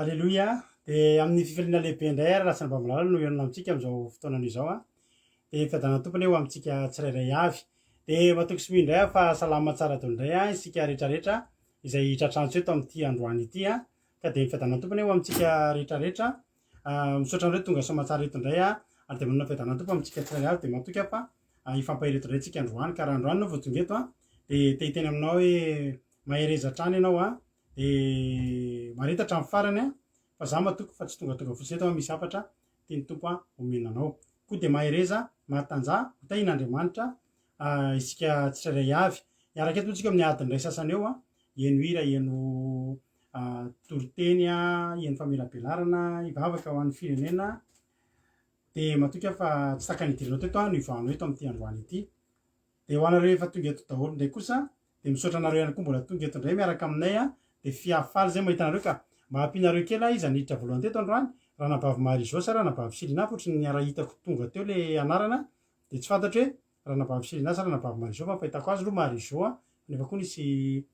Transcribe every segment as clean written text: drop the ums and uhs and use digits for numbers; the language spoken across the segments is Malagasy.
Alleloia. Dia amin'ny fifaliana lehibe indray ary rasany vamalala no ianona amintsika amin'izao fotoanana izao a. Dia fiadanana tompony eo amintsika tsirairay avy. Dia matoky sy indray fa salama tsara toy indray a isika rehetrarehetra izay tratrantsy eto amin'ity androany ity a. Ka dia fiadanana tompony eo amintsika rehetrarehetra. Misaotra andreo tonga soamantsara eto indray a. Ary dia manana fiadanana tompo amintsika tsirairay avy dia matoky fa ifampahireto indray tsika androany ka raha androany no vao tonga eto a. Dia te-hiteny aminao hoe mahay reza hatrany ianao a. Dia maretatra amin'ny farany a fa za matoky fa tsy tonga fotsiny eto misy hafatra tiany tompo a omenanao koa dia mahay reza mahatanja hotahin'Andriamanitra isika tsirairay avy miaraka eto tsika amin'ny adiny iray sasany eo a eno hira eno toriteny a eno famelabelarana hivavaka ho an'ny firenena dia matoky fa tsy taka nidiranao teto a no ivahano eto amin'ity androany ity dia ho anareo efa tonga eto daholo indray kosa dia misaotra anareo ihany koa mbola tonga eto indray miaraka aminay a dia fiafaly zay mahita anareo ka mba hampianareo kely izy aniditra voalohany teto androany raha nabavy Marizô sa raha nabavy Silina fotriny ny raha hitako tonga teo le anarana dia tsy fantatro hoe raha nabavy Silina sa raha nabavy Marizô fa fahitako azy aloha Marizô a nefa koa nisy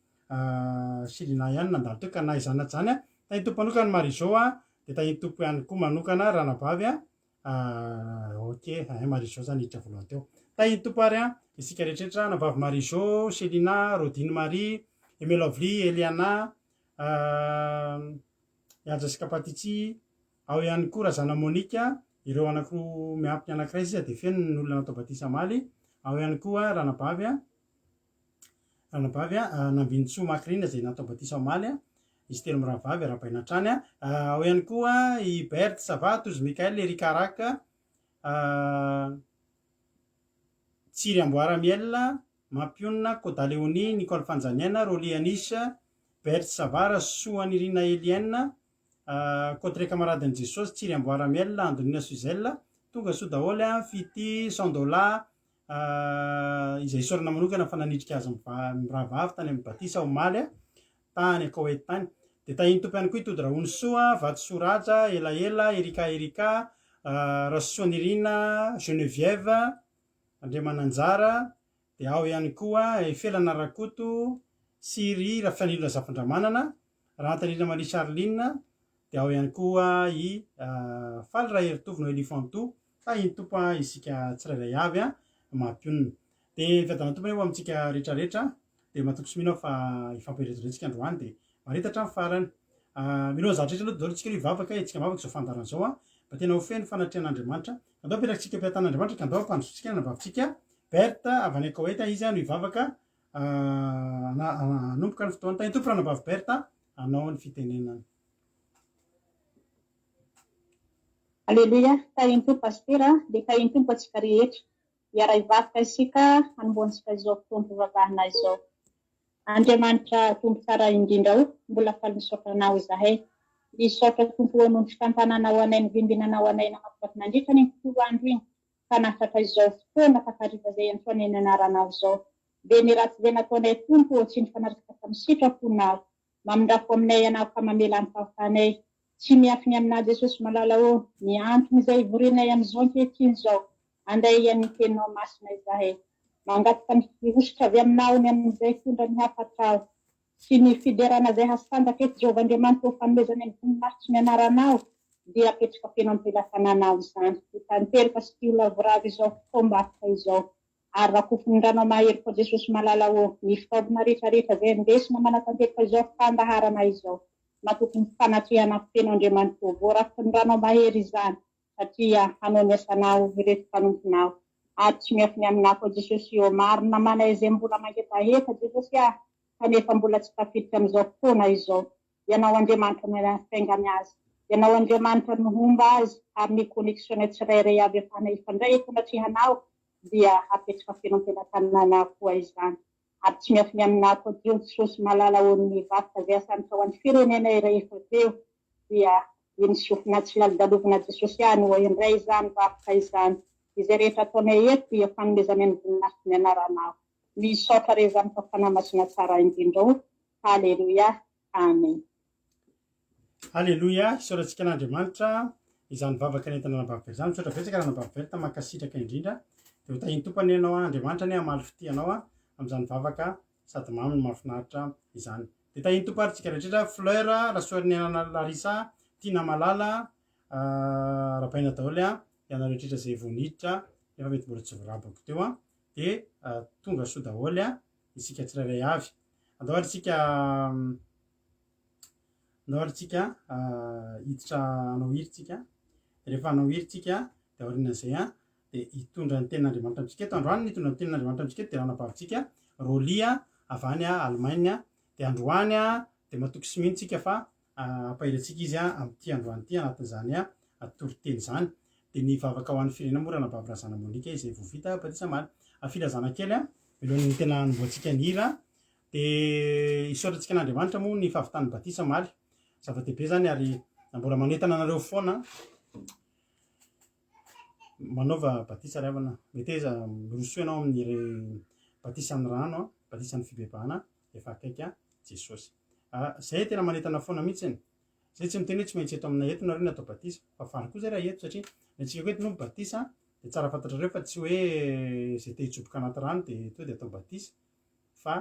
Silina ihany nandalo teo ka na izany na zany a tahiny tompo manokana ny Marizô a dia tahiny tompo ihany koa manokana raha nabavy a ok Marizô zany hiditra voalohany teo tahiny tompo ary a isika rehetrarehetra nabavy Marizô, Selina, Rodine Marie, Emelovely, Eliana Jessica Patitsy ao ihany koa Razana Monika ireo anankiroa miampy anankiray izy dia feno ny olona natao batisa maly ao ihany koa ranabavy Nambinitsoa Makrina izay natao batisa maly a izy telo mirahavavy arahabainatrany a ao ihany koa i Berthe Savatos Mikael Erika Raka Tsiry Amboaramiel Mampionina Koda Léonie Nicole Fanjaniana Rolie Anisa Berthe Savara Soanirina Elienne Côté Camaradin'i Jesosy Tsiry Amboaramiel Andonina Suzelle tonga soa daholo a Fity Sandola izay sorana manokana fa nanidrika azy mirahavavy tany amin'ny batisa omaly tany akao hoe tany dia tahiny tompo ihany koa itody Raony Soa Vatsoraja Elaela Erika Rasoanirina Geneviève Andriamananjara dia ao ihany koa Felana Rakoto Siry Rafianilona Zafandramanana Rantanilona Marie Charline dia ao ihany koa i Faly Raheritovo no Elifanto tahiny tompo isika tsirairay avy a mampionina dia fiadanana tompo eo amintsika rehetrarehetra dia matoky sy mino fa ifampiretoretontsika androany dia maretatra amin'ny farany mino zavatra rehetra aloha daholo tsika hivavaka itsika mivavaka izao fandarana izao a mba tena ho feno fanatrehan'Andriamanitra andao apetrakantsika mpiatan'Andriamanitra ka andao ampandrosotsika nabavintsika Berthe avy any Koeta izy a no hivavaka hanomboka ny fotoana tahiny tompo raha nabavy Berthe anao ny fitenenana. Alleluia, tahiny tompo pastera dia tahiny tompo atsika rehetra hiara hivavaka isika hanombohantsika izao fotoana fivavahana izao. Andriamanitra tompo tsara indrindra mbola faly misaotra anao izahay misaotra tompo noho ny fitantananao anay ny vimbinanao anay namakivaky nandritra ny folo andro iny ka nahatratra izao fotoana takariva izay antsoany ny anaranao izao dia ny ratsy izay nataonay tompo tsy ny fanaraka tamin'ny sitraponao mamindrafo aminay ianao ka mamela ny fahafanay tsy miafiny aminao Jesosy malala ny antony izay vorinay amin'izao ankehitriny izao anday ian'ny teninao masina izahay mangataka ny hositra avy aminao ny amin'izay tondra ny hafatrao sy ny fiderana izay hasanjaka eto Jehovahandriamanitra ho fanomezany ny voninahitsy ny anaranao dia apetraka feno am-pelatananao izany tanteraka sy tiolona voravy izao fotoam-bafika izao ary rakofony ranao mahery koa Jesosy malala ny fitaovana rehetrarehetra izay ndesina manatanteraka izao fandaharana izao matoky ny fanatrehana feno Andriamanitra voarafiky ny ranao mahery izany satria hanao ny asanao ireto mpanomponao ary tsy miafiny aminao koa Jesosy eo marina manay izay mbola mangetaheta Jesosy kanefa mbola tsy tafiditra amin'izao fotoana izao ianao Andriamanitra nafaingany azy ianao Andriamanitra nohomba azy ary ny koneksiona tsirairay avy afana ifandray etonatrehanao dia apetraka feno am-pelatananao koa izany ary tsy miafiny aminao koa Jesosy malala ny vavaka izay asanitra ho an'ny firenena rehefa teo dia iny sofina tsy lalidalovina Jesosy no indray izany vavaka izany izay rehetra ataonay eto dia fanomezany amin'ny voninahitsy ny anaranao misaotra rezany fa fanamasina tsara indrindra Alleluia, amen. Alleluia, isaorantsika an'Andriamanitra izany vavaka nentina nabavy izany misaotra betsaka raha nabavy Berthe mankasitraka indrindra dia ho tahiny tompony ianao Andriamanitra ny hamaly fitianao amin'izany vavaka sady mamy ny mahafinaritra izany dia tahiny tompo ary tsika rehetrarehetra Fleur Rasoanina Larisa tiana malala rapaina daholo a ianareo tritra zay voniditra nefa mety mbola tsy vorabako teo a de tonga soa daholy a isika tsirairay avy andahoatritsika hiditra anao hiritsika rehefa anao hiritsika de aorinan'izay a de hitondra ny tenin'Andriamanitra amitsika eto androany nitondra ny tenin'Andriamanitra amitsika eto de ranabavitsika Rolia avany a Allemagne de androany a de matoky sy mihintsika fa ampahirantsika izy a am'ty androany ty anatin'izany a toriteny zany de ny vavaka ho an'ny firenena moa ranabavy razana monika izay vovita batisa maly filazana kely a milohan'ny tena nimboantsika ny hira de isaotratsika an'Andriamanitra moa ny fahavitan'ny batisa maly zava-dehibe zany ary mbola manentana anareo foana manaova batisa riavana mety eza miroso ianao amin'ny batisan'ny rano batisan'ny fibebahana efa akaiky a Jesosy zay tena manentana foana mihitsiny zay tsy miteny hoe tsy maintsy eto aminay eto nareo natao batisa fa faly koa zay raha eto satria netsika koa eto no batisa de tsara fantatrareo fa tsy hoe zay te hitsoboka anaty rano de to de atao batisa fa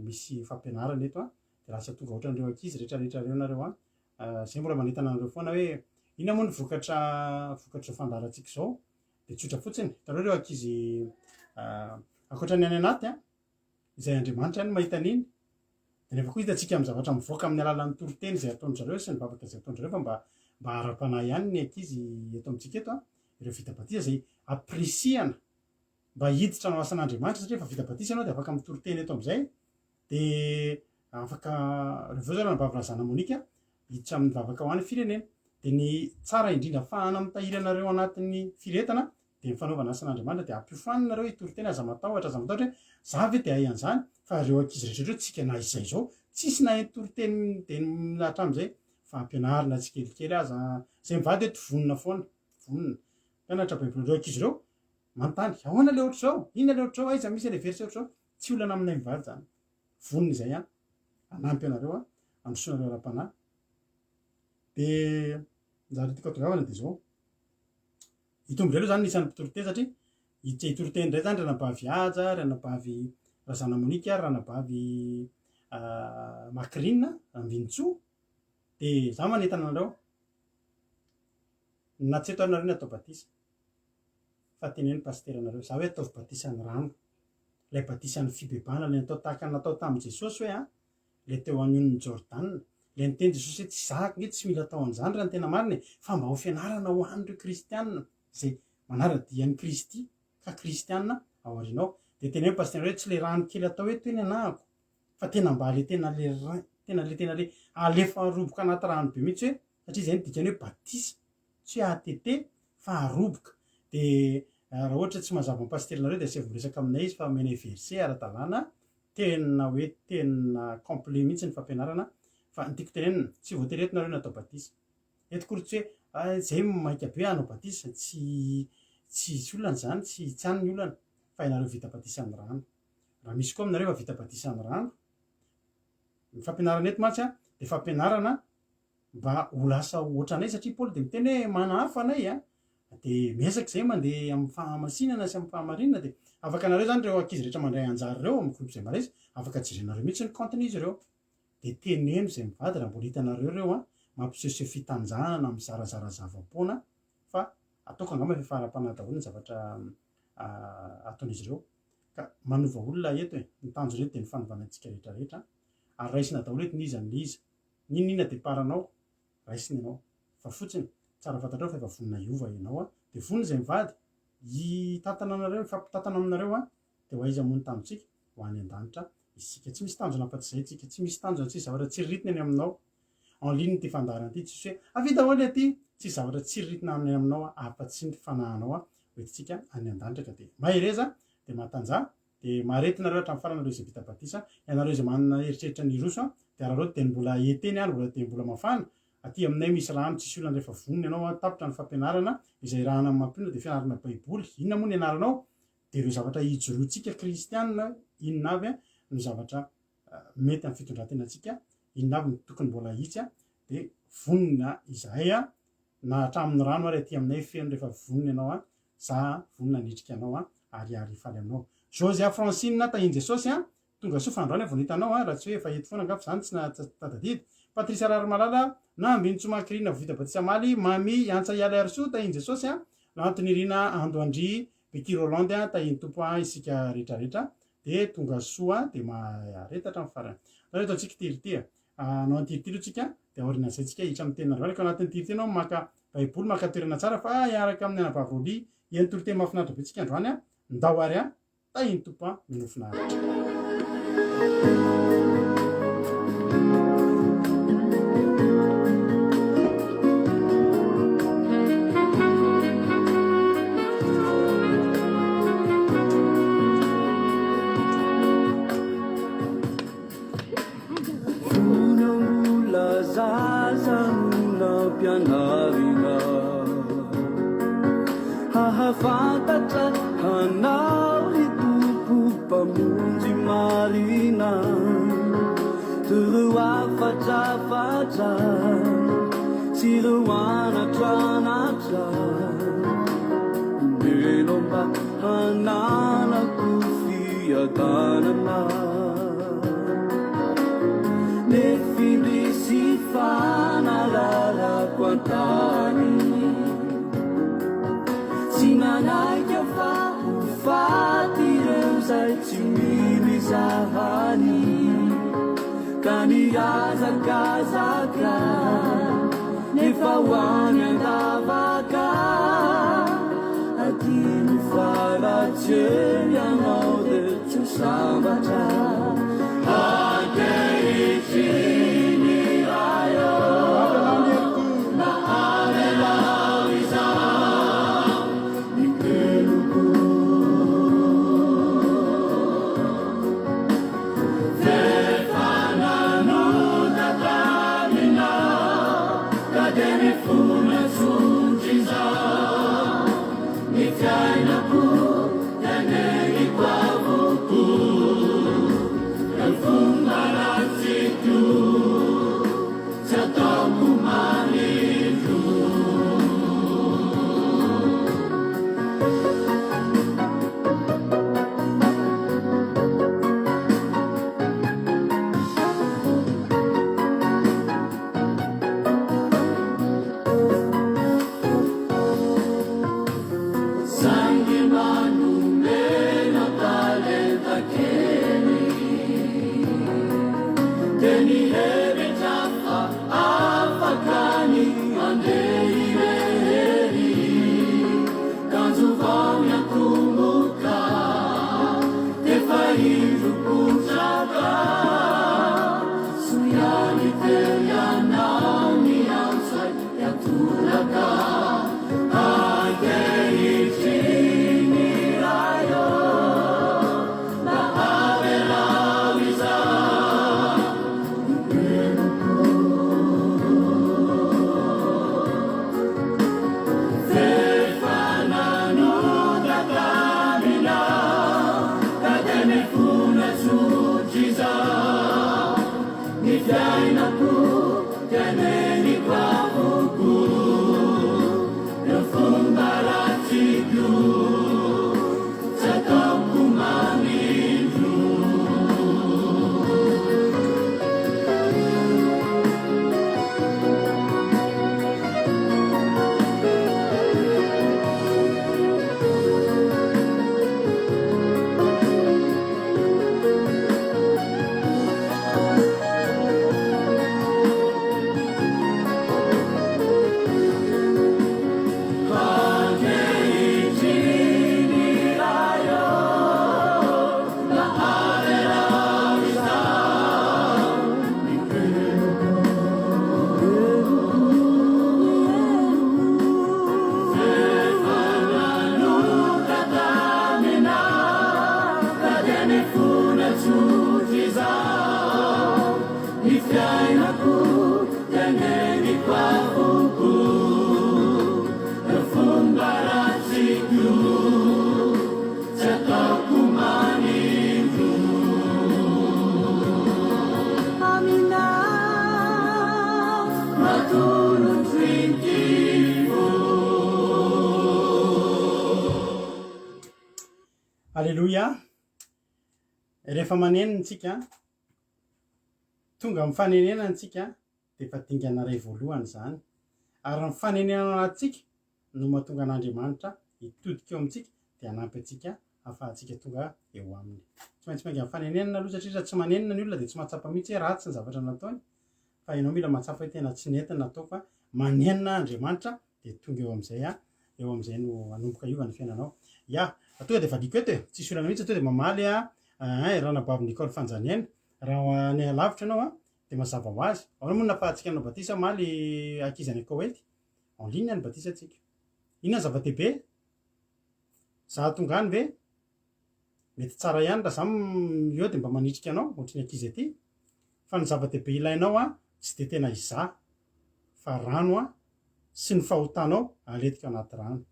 misy fampianarana eto de lasa tonga ohatran'ireo ankizy rehetrarehetra reo nareo zay mbola manentana anareo foana hoe ina moa ny vokatra fandaharantsika zao de tsotra fotsiny hitanareo reo ankizy akoatrany any anaty izay Andriamanitra any mahita an'iny de nefa koa hitantsika amin'ny zavatra mivoaka amin'ny alalan'ny toriteny zay ataony zareo sy ny vavaka zay ataony zareo fa mba ara-panahy ihany ny ankizy eto amintsika eto ireo vita batisa zay apresiana mba hiditra no asan'Andriamanitra satria fa vita batisa ianao de afaka amin'ny toriteny eto am'izay de afaka reveo zao ranabavy razana monika hiditra amin'ny vavaka ho an'ny firenena de ny tsara indrindra fahana mitahiry anareo anatin'ny firetana de mifanaovana asan'Andriamanitra de ampiofanina reo toriteny aza matahotra za ve de hay an'izany fa reo ankizy rehetra reo tsika na izay zao tsisy nahay toriteny de hatramin'izay fa ampianarina tsikelikely aza zay mivady hoe tovonina foana vonina mpianatra baiboly reo ankizy reo manontany ahoana le ohatr' zao inona le ohatr' zao aiza misy le verset ohatr' zao tsy olana aminay mivady zany vonina izay anampy anareo androsoanareo ara-panahy de zary tiako atongavana de zao hitombotra aloha zany nisan'ny mpitoroteny satria hitoriteny ndray zany ranabavy aja ranabavy razana monika ranabavy makrina ambinitsoa de za manentana anareo na tsy eto nareo ny atao batisa fa teneny pastera anareo za hoe atao batisan'ny rano lay batisan'ny fibebahana le natao tahaka natao tamin'i Jesosy hoe le teo anion'ny Jordana le niteny Jesosy hoe tsy zahako nge tsy mila atao an'izany raha ny tena mariny fa mba ho fianarana ho an'ireo kristianina zay manara-dian'ny Kristy ka kristianina ao arinao de teny hoe pastera hoe tsy le rano kely atao hoe toy ny anahako fa tena mba le tena le alefa roboka anaty rano be mihitsy hoe satria zay nidikany hoe batisa tsy hoe ATT fa aroboka de raha ohatra tsy mazava ny pasterinareo de sy voresaka aminay izy fa menay verset ara-dalàna tena hoe tena complet mihitsy ny fampianarana fa nytiako tenenina tsy voatery eto nareo natao batisa eto kory tsy hoe zay maika be anao batisa tsy olana zany tsy any ny olana fa ianareo vita batisan'ny rano raha misy koa aminareo fa vita batisan'ny rano ny fampianarana eto matsy de fampianarana mba ho lasa ohatranay satria Paoly de miteny hoe manahafa anay de miezaka zay mandeha amin'ny fahamasinana sy amin'ny fahamarinana de afaka anareo zany reo ankizy rehetra mandray anjary reo amin'ny groupe zay maraisy afaka jerenareo mihitsy ny contenu-izy reo de teneno zay mivady raha mbola hitanareo reo mampisehoseho fitanjahana mizarazara zava-poana fa ataoko angamba fa fara-panahy daholo ny zavatra ataon'izy ireo ka manova olona eto ny tanjona eto de ny fanovanantsika rehetrarehetra ary raisina daholo eto niza niza ninina de paranao raisina ianao fa fotsiny tsara fantatrao fa efa vonina iova ianao de vonina zay mivady hitatana anareo fampitatana aminareo de ho aiza mony tamitsika ho any an-danitra isika tsy misy tanjona afa-tsy zay tsika tsy misy tanjona tsy zavatra tsiriritiny any aminao en ligne ty fandaharana ty tsisy hoe avita holy aty tsy zavatra tsiriritina any aminao afa-tsy ny fanahanao hoentitsika any an-danitra ka de mahereza de matanjah de maharetinareo hatramin'ny faranareo zay vita batisa ianareo zay manana eritreritra ny roso de rahareo de mbola eteny any mbola de mbola mafana aty aminay misy rano tsisy olana rehefa vonina ianao tapitra ny fampianarana izay rahana mampino de fianarana baiboly inona moa ny anaranao de ireo zavatra hijorotsika kristianina inona avy no zavatra mety amin'ny fitondrantenatsika inona avy ny tokony mbola hitsy de vonina izahay na hatramin'ny rano ary aty aminay feno rehefa vonina ianao za vonina nitrika ianao ary faly aminao José Francine tahiny Jesosy tonga soa fandroany vao nitanao raha tsy hoe efa eto foana angafo zany tsy natadadidy Patricia Raramalala na ambiny Tsomakirina vita Batisa Maly mamy antsa iala arso tahiny Jesosy lantonirina Andoandry Becky Roland tahiny tompo isika rehetrarehetra de tonga soa de maretatra amin'ny farany reto antsika tirity no antiritiry tsika de aorina zay tsika hitra amin'ny tena androany ka anatin'ny tirity anao maka baiboly maka toerana tsara fa iaraka amin'ny anabavoli eny torite mahafinaritra be tsika androany ndao ary tahiny tompo minofinaritra Fantatra hanao hitopo mpamonjy marina toro afatrafatra sy reo anatranatra melo mba hananako fiadanana nefindrisy fanalalako antany Sinanaika fa ufati reuzai chimili zahani Kani azakazaka Nefawanya davaka Atinu farache yang ode chusambata Akeichini ayo Na alelawiza Alléluia. rehefa manenina tsika tonga mifanenenana tsika de efa dingana ray voalohany zany ary ny fanenenana anatsika no mahatonga an'Andriamanitra hitodika eo amintsika de hanampy atsika ahafahantsika tonga eo aminy. Tsy maintsy mainga mifanenenana aloha satria raha tsy manenina ny olona de tsy mahatsapa mihitsy hoe ratsy ny zavatra nataony fa ianao mila mahatsapa hoe tena tsy nentina natao fa manenina Andriamanitra de tonga eo am'zay eo am'zay no hanomboka iova ny fiainanao. Ya, tonga de vadiko eto e, tsisy olana mihitsy tonga de mamaly ranabavy Nicole Fanjaniana raha ny alavitra ianao de mazava ho azy. Ao moa nafahantsika nanao batisa maly ankizany Koweït en ligne ny batisa atsika. Inona zava-dehibe? Za tonga any ve mety tsara ihany raha za eo de mba manitrika anao ohatry ny ankizy aty fa ny zava-dehibe ilainao tsy de tena izaha fa rano sy ny fahotanao aletika anaty rano.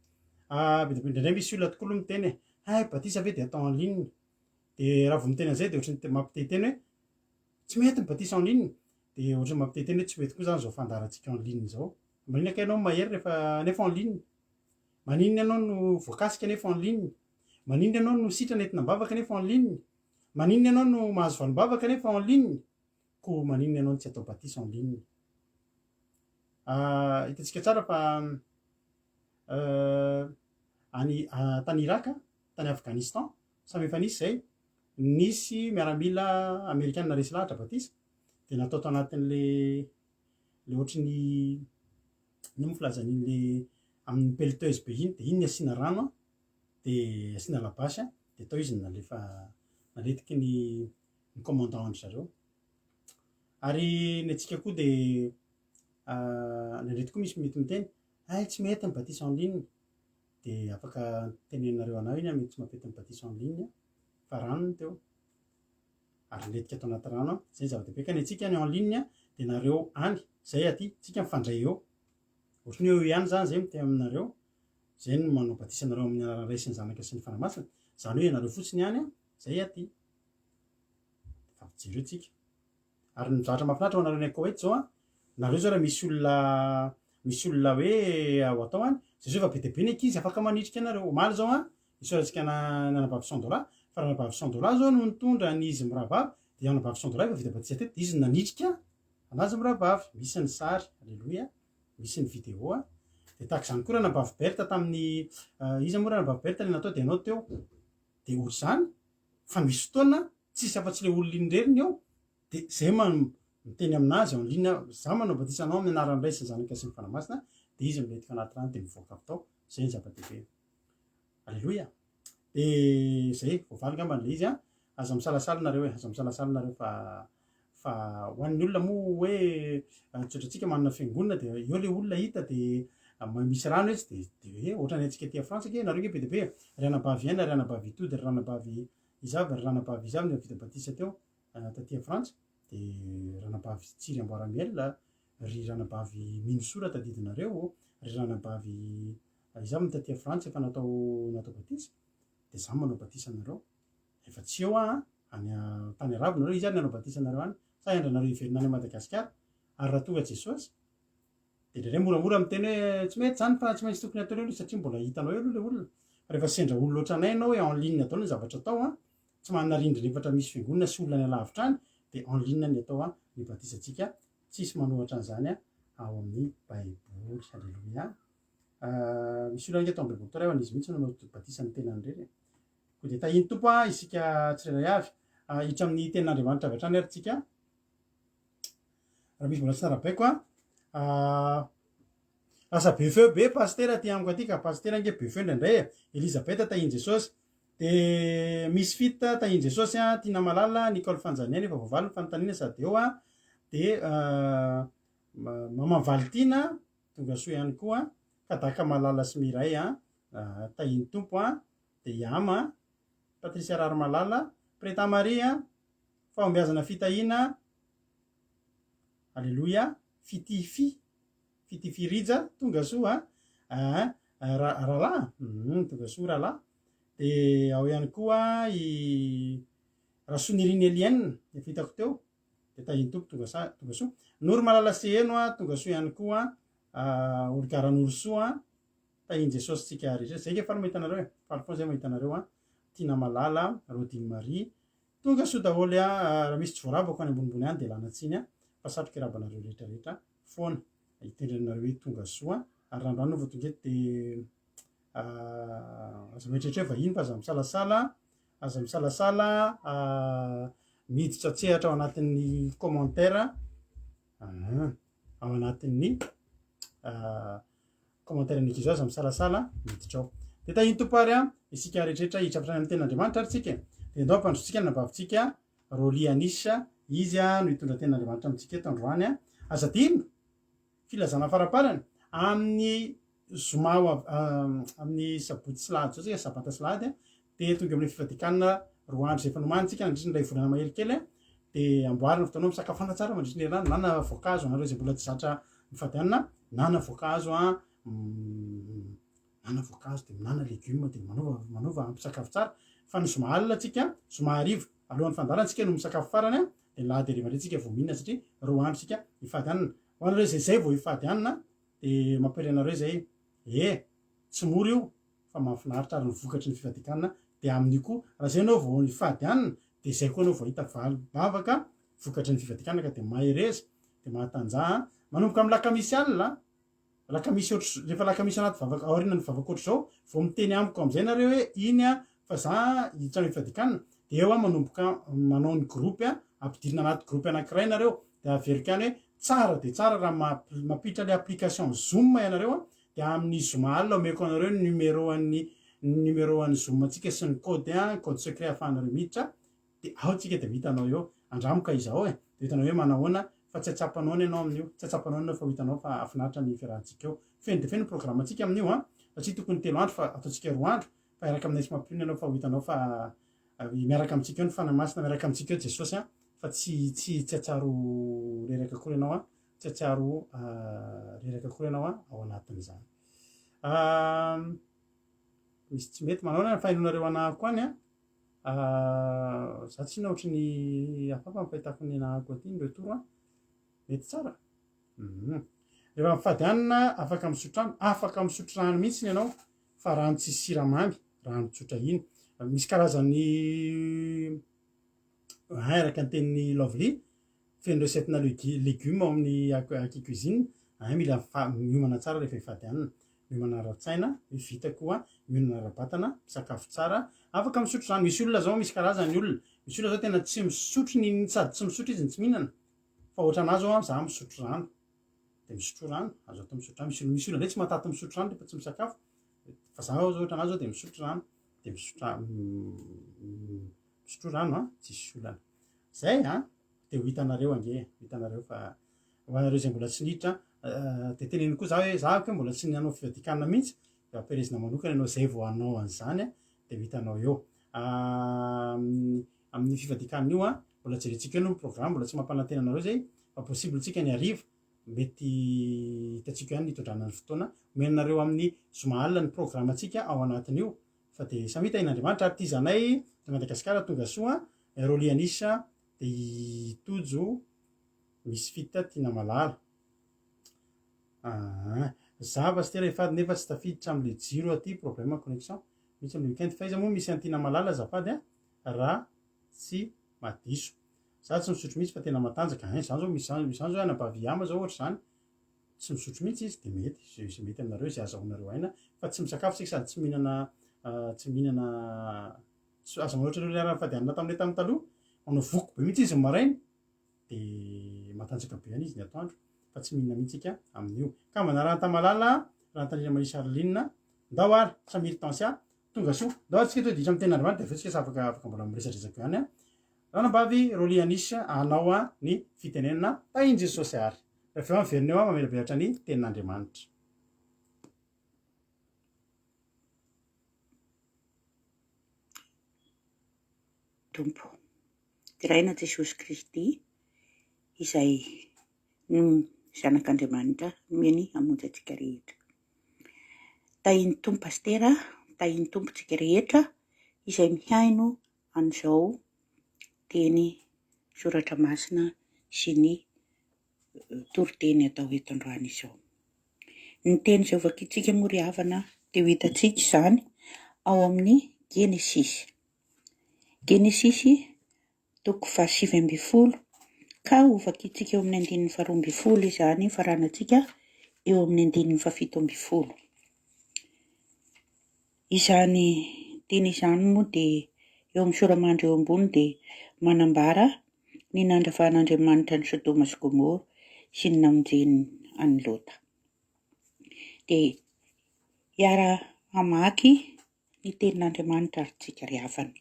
Indraindray misy olona tokoa aloha miteny hay batisa ve de atao en ligne de raha vao miteny an'izay de ohatry ny mampitehiteny hoe tsy mety ny batisa en ligne de ohatry ny mampitehiteny hoe tsy mety koa zany zao fandaharantsika en ligne zao. Maninona ka ianao mahery nefa en ligne? Maninona ianao no voakasika nefa en ligne? Maninona ianao no sitrana entina-bavaka nefa en ligne? Maninona ianao no mahazo valim-bavaka nefa en ligne? Ko maninona ianao no tsy atao batisa en ligne? Hitantsika tsara fa tany Iraka, tany Afghanistan, samy efa nisy zay, nisy miaramila Amerikanina resy lahatra batisa de natao tao anatin'le ohatry ny ino moa filazan'le amin'ny pelleteuse be iny de iny ny asiana rano de asiana labasy de tao izy nalefa naletiky ny commandant zareo. Ary ny atsika koa de nandrety koa misy mety miteny ay tsy mety ny batisa en ligne de afaka tenenareo anao iny mety tsy mampety ny batisa en ligne fa rano teo ary letika atao anaty rano zay zava-dehibe. Ka ny atsika ny en ligne de nareo any zay aty tsika mifandray eo ohatry ny eo ihany zany zay miteny aminareo zay no manao batisa nareo amin'ny anaran'ny Ray sy ny Zanaka sy ny Fanamasina zany hoe ianareo fotsiny ihany zay aty fa fijereo tsika. Ary ny zavatra mahafinaritra ho anareo ny Koweït zao nareo zao raha misy olona hoe ao atao any zay zao efa be dia be ny ankizy afaka manitrika anareo. Omaly zao isaorantsika nanavavy $100 fa ranavavy $100 zao no nitondra ny izy mirahavavy de ranavavy $100 efa vita batisa teto de izy nanitrika anazy mirahavavy misy ny sary alleloia misy ny vidéo de tahaka izany koa ranavavy Berta tamin'ny izy moa ranavavy Berta le natao de ianao teo de ohatry zany fa misy fotoana tsisy afa-tsy le olona iny reriny eo de zay miteny aminazy en ligne za manao batisa anao amin'ny anaran'ny Ray sy ny Zanaka sy ny Fanamasina de izy miletika anaty rano de mivoaka avy tao zay ny zava-dehibe. Alleloia. De zay voavaly ngamba le izy aza misalasala nareo aza misalasala nareo fa ho an'ny olona moa hoe tsotratsika manana fiangonana de eo le olona hita de misy rano etsy de hoe ohatran'ny antsika aty Frantsa ke nareo nge be dia be ry anabavy aina ry anabavy itody ry ranabavy izavy ry ranabavy izavy no vita batisa teo taty Frantsa de ranabavy Tsiry Amboaramiel ry ranabavy Minosora tadidinareo ry ranabavy izavy taty Frantsa efa natao batisa de za manao batisa nareo efa tsy eo any tany arabo nareo izy any nanao batisa nareo any sa andranareo iverina any Madagasikara ary raha tonga Jesosy de ndraindray moramora miteny hoe tsy mety zany fa tsy maintsy tokony atao aloha satria mbola hitanao eo aloha le olona rehefa sendra olona ohatranay ianao hoe en ligne atao ny zavatra atao tsy manana rindrinefatra misy fiangonana sy olona ny alavitra any de en ligne ny atao ny batisantsika tsisy manohatra an'izany ao amin'ny baiboly. Alleloia. Misy olona nge tao amin'ny baiboly tao izy mihitsy nanao batisa ny tenany rery ko de tahiny tompo isika tsirairay avy hiditra amin'ny tenin'Andriamanitra avy hatrany ary tsika raha misy mbola tsy tarabaiko lasa be feo be paster aty amiko aty ka paster nge be feo indraindray Elizabeth tahiny Jesosy de misy fita tahiny Jesosy Tina Malala Nicole Fanjaniana efa voavaly ny fanontaniana sady eo de Maman Valtina tonga soa ihany koa Kadaka Malala sy Miray tahiny tompo de Yama Patricia Rary Malala Preta Maria fahombiazana fitahina alleloia Fitifi Rija tonga soa Rala tonga soa Rala de ao ihany koa i Rasoniriny Elienne efa hitako teo de tahiny tompo tonga soa Nory Malala Seheno tonga soa ihany koa Olgaran'olo soa tahiny Jesosy tsika rehetra zay nge faly mahita anareo faly foana zay mahita anareo Tina Malala Rodine Marie tonga soa daholo raha misy tsy voaravako any ambonimbony any dia lanatsiny fa satroka rabanareo rehetrarehetra foana hitendrenareo hoe tonga soa ary randroano va tonga eto dia aza mieritreritra hoe vahiny fa aza misalasala miditra tsehatra ao anatin'ny commentaire ao anatin'ny commentaire ny ekizo aza misalasala miditra ao dia tahiny topary isika rehetrarehetra hitrapitrany amin'ny ten'andriamanitra ary tsika dia andao ampandrotsika ny nabavitsika Roly Anisa izy no hitondra ten'andriamanitra amintsika eto androany aza dino filazana faraparany amin'ny zoma amin'ny sabotsy silahady zao tsika sabata silahady dia tonga amin'ny fivadikanina roa andro zay efa nomanitsika mandritra ny ray volana mahery kely dia amboarina fotoanao misakafana tsara mandritra ny herinandro nana voankazo anareo zay mbola tsy zatra mifady anina nana voankazo nana voankazo dia nana legioma dia manova ampisakafo tsara fa ny zoma alina tsika zoma arivo alohan'ny fandarantsika no misakafo farany dia lahady rehefa tsika vao mihinana satria roa andro tsika hifady anina ho anareo zay vao hifady anina dia mampiry anareo zay tsy mora io fa mahafinaritra ary ny vokatry ny fivadikanina dia amin'io koa raha zay anao vao hifady anina dia zay koa anao vao hita bavaka vokatry ny fivadikanina ka dia mahereza dia mahatanjaha manomboka amin'ny lakamisy alina lakamisy ohatr rehefa lakamisy anaty vavaka aoriana ny vavaka ohatr zao vao miteny amiko amin'izay nareo hoe iny fa za hitrano fivadikanina dia eo manomboka manao ny gropy ampidirina anaty gropy anankiray nareo dia averika any hoe tsara dia tsara raha mampiditra le application Zoom ianareo dia amin'ny Zoom alina omeko anareo numéro-an'ny Zoom antsika sy ny code secret ahafahanareo miditra dia ao tsika dia vitanao eo andramoka izao dia hitanao hoe manahoana fa tsy atsapanao ianao amin'io tsy atsapanao ianao fa hitanao fa afinaritra ny fiarahantsika eo feno dia feno ny programme antsika amin'io satria tokony 3 andro fa ataontsika 2 andro fa iaraka aminay sy mampirina ianao fa hitanao fa miaraka amintsika eo ny fanamasina miaraka amintsika eo Jesosy fa tsy atsaro reraka akory ianao tsy atsaro reraka akory ianao ao anatin'izany misy tsy mety manao ny fahinonareo anahako any za tsy na ohatry ny afafa mifahitako ny anahako aty ny retour mety tsara rehefa mifady anina afaka misotro rano mihitsy ianao fa rano tsy siramamy rano tsotra iny misy karazany araka ny tenin'ny Lovely feno recetena legioma ao amin'ny cuisine mila miomana tsara rehefa hifady anina miomana ara-tsaina vita koa miomana ara-batana misakafo tsara afaka misotro rano misy olona zao misy karazany olona misy olona zao tena tsy misotro ny sady tsy misotro izy ny tsy mihinana fa ohatra anazy ao za misotro rano dia misotro rano azo atao misotro rano misy olona ndray tsy mahatato misotro rano rehefa tsy misakafo fa za zao ohatra anazy ao dia misotro rano dia misotro rano tsisy olana zay dia ho hitanareo hitanareo fa ho anareo zay mbola tsy niditra dia teneny koa za hoe za koa mbola tsy nanao fivadikanina mihitsy dia amperezina manokana ianao zay vao hanao an'izany dia hitanao eo amin'ny fivadikanina io mbola jerentsika eo no programme mbola tsy mampanantena anareo zay fa possible tsika ny ariva mety hitatsika ihany nitondranany fotoana omenareo amin'ny zoma alina ny programme antsika ao anatin'io fa dia samy hita in'Andriamanitra ary ty zanay Madagasikara tonga soa Roly Anisa dia tojo misy fita tiana malala za pastera hifady nefa tsy tafiditra amin'le jiro aty problème connexion misy amin'ny weekend fa iza moa misy antiana malala azafady raha tsy madiso za tsy misotro mihitsy fa tena matanjaka zany zao misy zany zao anabavy ama zao ohatra zany tsy misotro mihitsy izy dia mety zay mety aminareo zay azahoanareo aina fa tsy misakafo tsika sady tsy mihinana aza ohatra reo raha fady anina tamin'ilay tamin'ny taloha manao voko be mihitsy izy maraina dia matanjaka be any izy ny atoandro fa tsy mihinana mihitsy tsika amin'io ka manaranta malala rahantanina Marie Charline ndao ary Samir Tansia tonga soa ndao ary tsika to ditra amin'ny ten'Andriamanitra dia tsika afaka mbola miresadresaka ihany ranambavy Roly Anisa anao ny fitenenana tahiny Jesosy ary rehefa eo miverina eo mamelavelatra ny tenin'Andriamanitra Tompo tiraina Jesosy Kristy izay no zanak'Andriamanitra nomeny hamonjy antsika rehetra. Tahiny Tompo pastera, tahiny Tompo tsika rehetra izay mihaino an'izao teny soratra masina sy ny toriteny atao eto androany izao. Ny teny izay vakintsika moa ry havana dia ho hitantsika izany ao amin'ny Genesisy toko 7 ka ovakitsika eo amin'ny 12 izany faranantsika eo amin'ny 17. Izany teny izany moa dia eo amin'ny soramandry eo ambony dia manambara ny nandrafan'Andriamanitra ny Sodoma sy Gomora sy ny namonjeny any Lota. Dia hiara hamaky ny tenin'Andriamanitra ary tsika ry havana.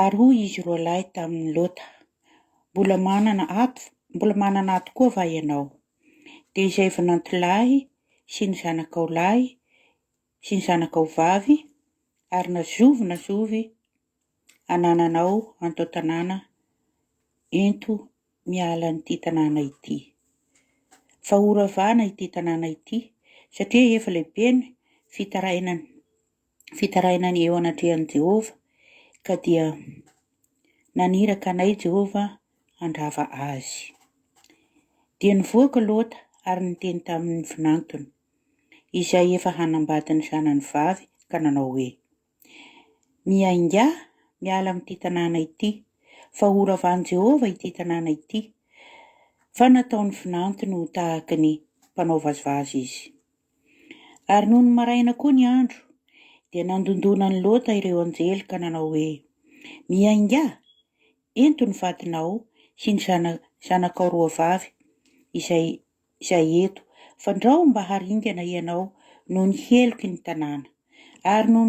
Ary hoy izy roa lahy tamin'ny Lota, mbola manana ato koa va ianao? Dia izay vanantolahy sy ny zanakao lahy sy ny zanakao vavy ary nazovy anananao antao tanàna ento miala n'ity tanàna ity. Fa oravana ity tanàna ity satria efa lehibe ny fitarainany eo anatrehan'i Jehova, ka dia naniraka anay Jehova handrava azy. Dia nivoaka Lota ary niteny tamin'ny vinantony izay efa hanambady ny zanany vavy ka nanao hoe, miainga miala amin'ity tanàna ity, fa oravan'i Jehova ity tanàna ity. Fa nataon'ny vinantony ho tahaka ny mpanao vazivazy izy. Ary noho ny maraina koa ny andro, dia nandondona ny Lota ireo anjely ka nanao hoe, miainga, ento ny vadinao sy ny zanakao roa vavy izay eto, fandrao mba haringana ianao noho ny heloky ny tanàna. Ary noho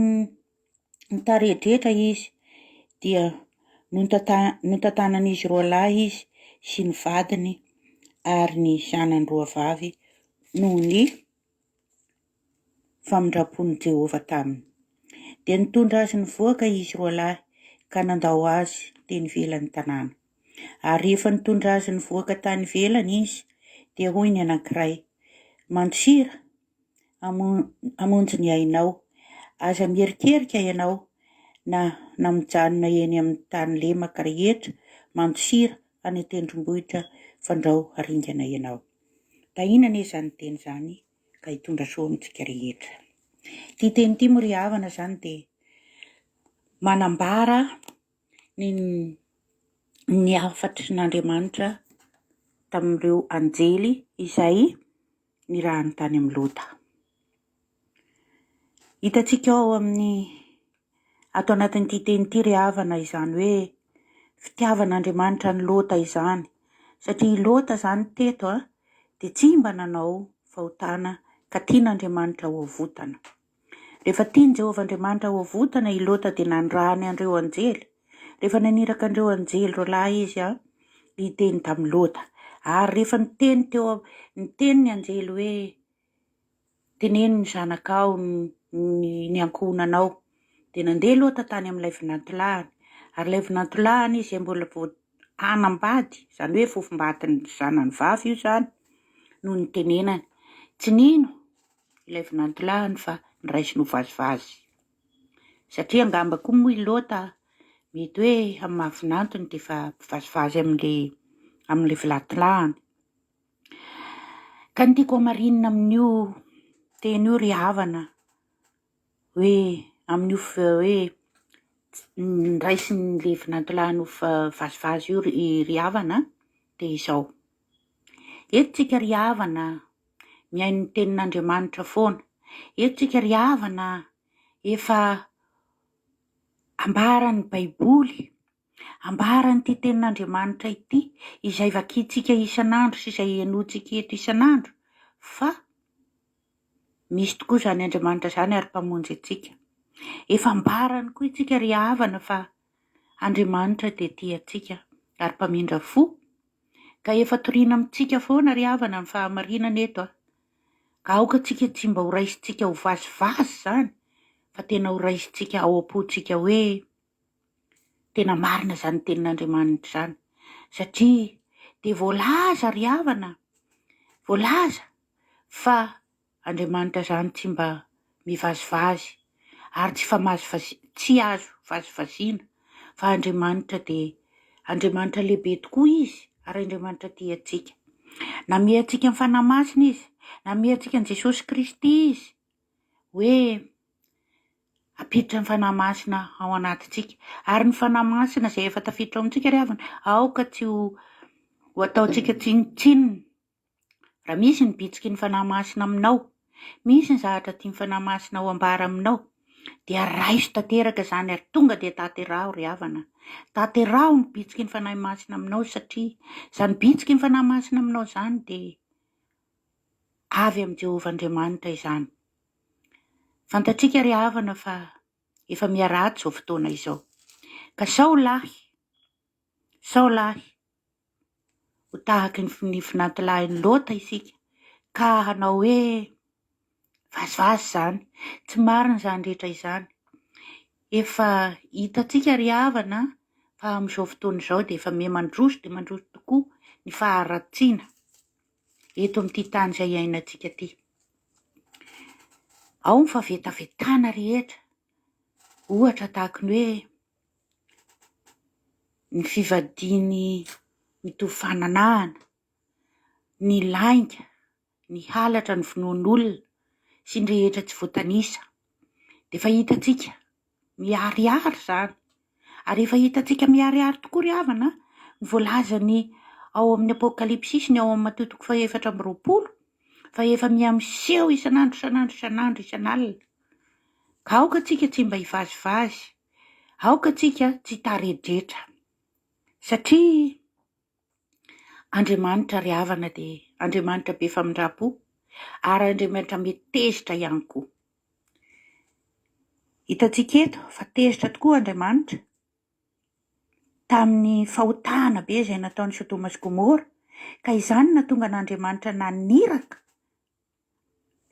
ny taredretra izy, dia notantanan'izy roa lahy izy sy ny vadiny ary ny zanany roa vavy noho ny famindrapon'i Jehova taminy. Dia nitondra azy nivoaka izy roa lahy ka nandao azy teny ivelan'ny tanàna. Ary rehefa nitondra azy nivoaka tany ivelany izy, dia hoy ny anankiray, Mandosira, hamonjy ny ainao, aza mierikerika ianao na mijanona eny amin'ny tany lemaka rehetra, Mandosira any an-tendrombohitra fandrao haringana ianao. Da inona izany teny izany ka hitondra soa amintsika rehetra. Ity teny ity moa ry havana izany dia manambara ny afatry n'Andriamanitra tamin'ireo anjely izay nirahany tany amin'ny Lota. Hitantsika ao ato anatin'ity teny ity ry havana izany hoe fitiavan'Andriamanitra ny Lota izany, satria Lota izany teto dia tsy mba nanao fahotana ka tian'Andriamanitra ho avotana. Rehefa tiany Jehova Andriamanitra ho avotana i Lota dia nandrahany andreo anjely. Rehefa naniraka andreo anjely roalahy izy hiteny tamin'ny Lota. Ary rehefa niteny ny anjely hoe teneno ny zanakao ny ankohonanao, dia nandeha Lota tany amin'ilay vinantolahiny. Ary ilay vinantolahiny izy mbola hanambady, izany hoe fofombatin'ny zanany vavy io izany, no nitenenany. Tsy nino ilay vinantolahiny fa niraisiny ho vazivazy. Satria angamba koa moa i Lota mety hoe amin'ny mahavinantony dia fa vazivazy amin'ilay vinantolahiny. Ka ny tiako hamarinina amin'io teny io ry havana hoe amin'io hoe niraisin'ilay vinantolahiny ho vazivazy io ry havana dia izao. Eto tsika ry havana miaino ny tenin'Andriamanitra foana. Eto tsika ry havana efa ambarany Baiboly, ambarany ity tenin'Andriamanitra ity izay vakintsika isan'andro sy izay henotsika eto isan'andro, fa misy tokoa izany Andriamanitra izany ary mpamonjy antsika. Efa ambarany koa itsika ry havana fa Andriamanitra dia tia antsika ary mpamindra fo, ka efa toriana amintsika foana ry havana ny fahamarinana eto. Ka aoka tsika tsy mba ho raisintsika ho vazivazy izany, fa tena ho raisintsika ao am-pontsika hoe tena marina izany tenin'Andriamanitra izany. Satria dia voalaza ry havana, voalaza fa Andriamanitra izany tsy mba mivazivazy ary tsy azo vazivaziana, fa Andriamanitra dia Andriamanitra lehibe tokoa izy ary Andriamanitra tia antsika. Name antsika ny fanahy masina izy, name antsika ny Jesosy Kristy izy hoe apiditra ny fanahy masina ao anatintsika. Ary ny fanahy masina izay efa tafiditra ao amintsika ry havana, aoka tsy ho ataontsika tsinotsinona. Raha misy ny bitsiky ny fanahy masina aminao, misy ny zavatra tiany fanahy masina ao ambara aminao, dia raiso tanteraka izany ary tonga dia tanteraho ry havana. Tanteraho ny bitsiky ny fanahy masina aminao satria izany bitsiky ny fanahy masina aminao izany dia avy amin'ny Jehovah-Andriamanitra izany. Fantatsika ry havana fa efa miaratsy izao fotoana izao. Ka sao lahy, ho tahaky ny finantilahin'ny Lôta isika, ka hanao hoe vazivazy izany, tsy marina izany rehetra izany. Efa hitatsika ry havana fa amin'izao fotoana izao dia efa mandroso dia mandroso tokoa ny faharatsiana eto amin'ity tany izay iainantsika ity. Ao ny favetavetana rehetra, ohatra tahaka ny hoe ny fivadiany mitovy fananahana, ny lainga, ny halatra, ny finoan'olona sy ny rehetra tsy voatanisa. Dia efa hitatsika miariary izany. Ary efa hitatsika miariary tokoa ry havana ny voalazany ao amin'ny Apokalipsisy ny ao amin'ny Matotoko 4:20, fa efa miamiseho isanandro isanalina. Ka aoka tsika tsy mba hivazivazy, aoka tsika tsy taredretra, satria Andriamanitra ry havana dia Andriamanitra be famindrapo ary Andriamanitra metezitra ihany koa. Hitatsika eto fa tezitra tokoa Andriamanitra tamin'ny fahotana be izay nataon'ny Sodoma sy Gomora, ka izany nahatonga n'Andriamanitra naniraka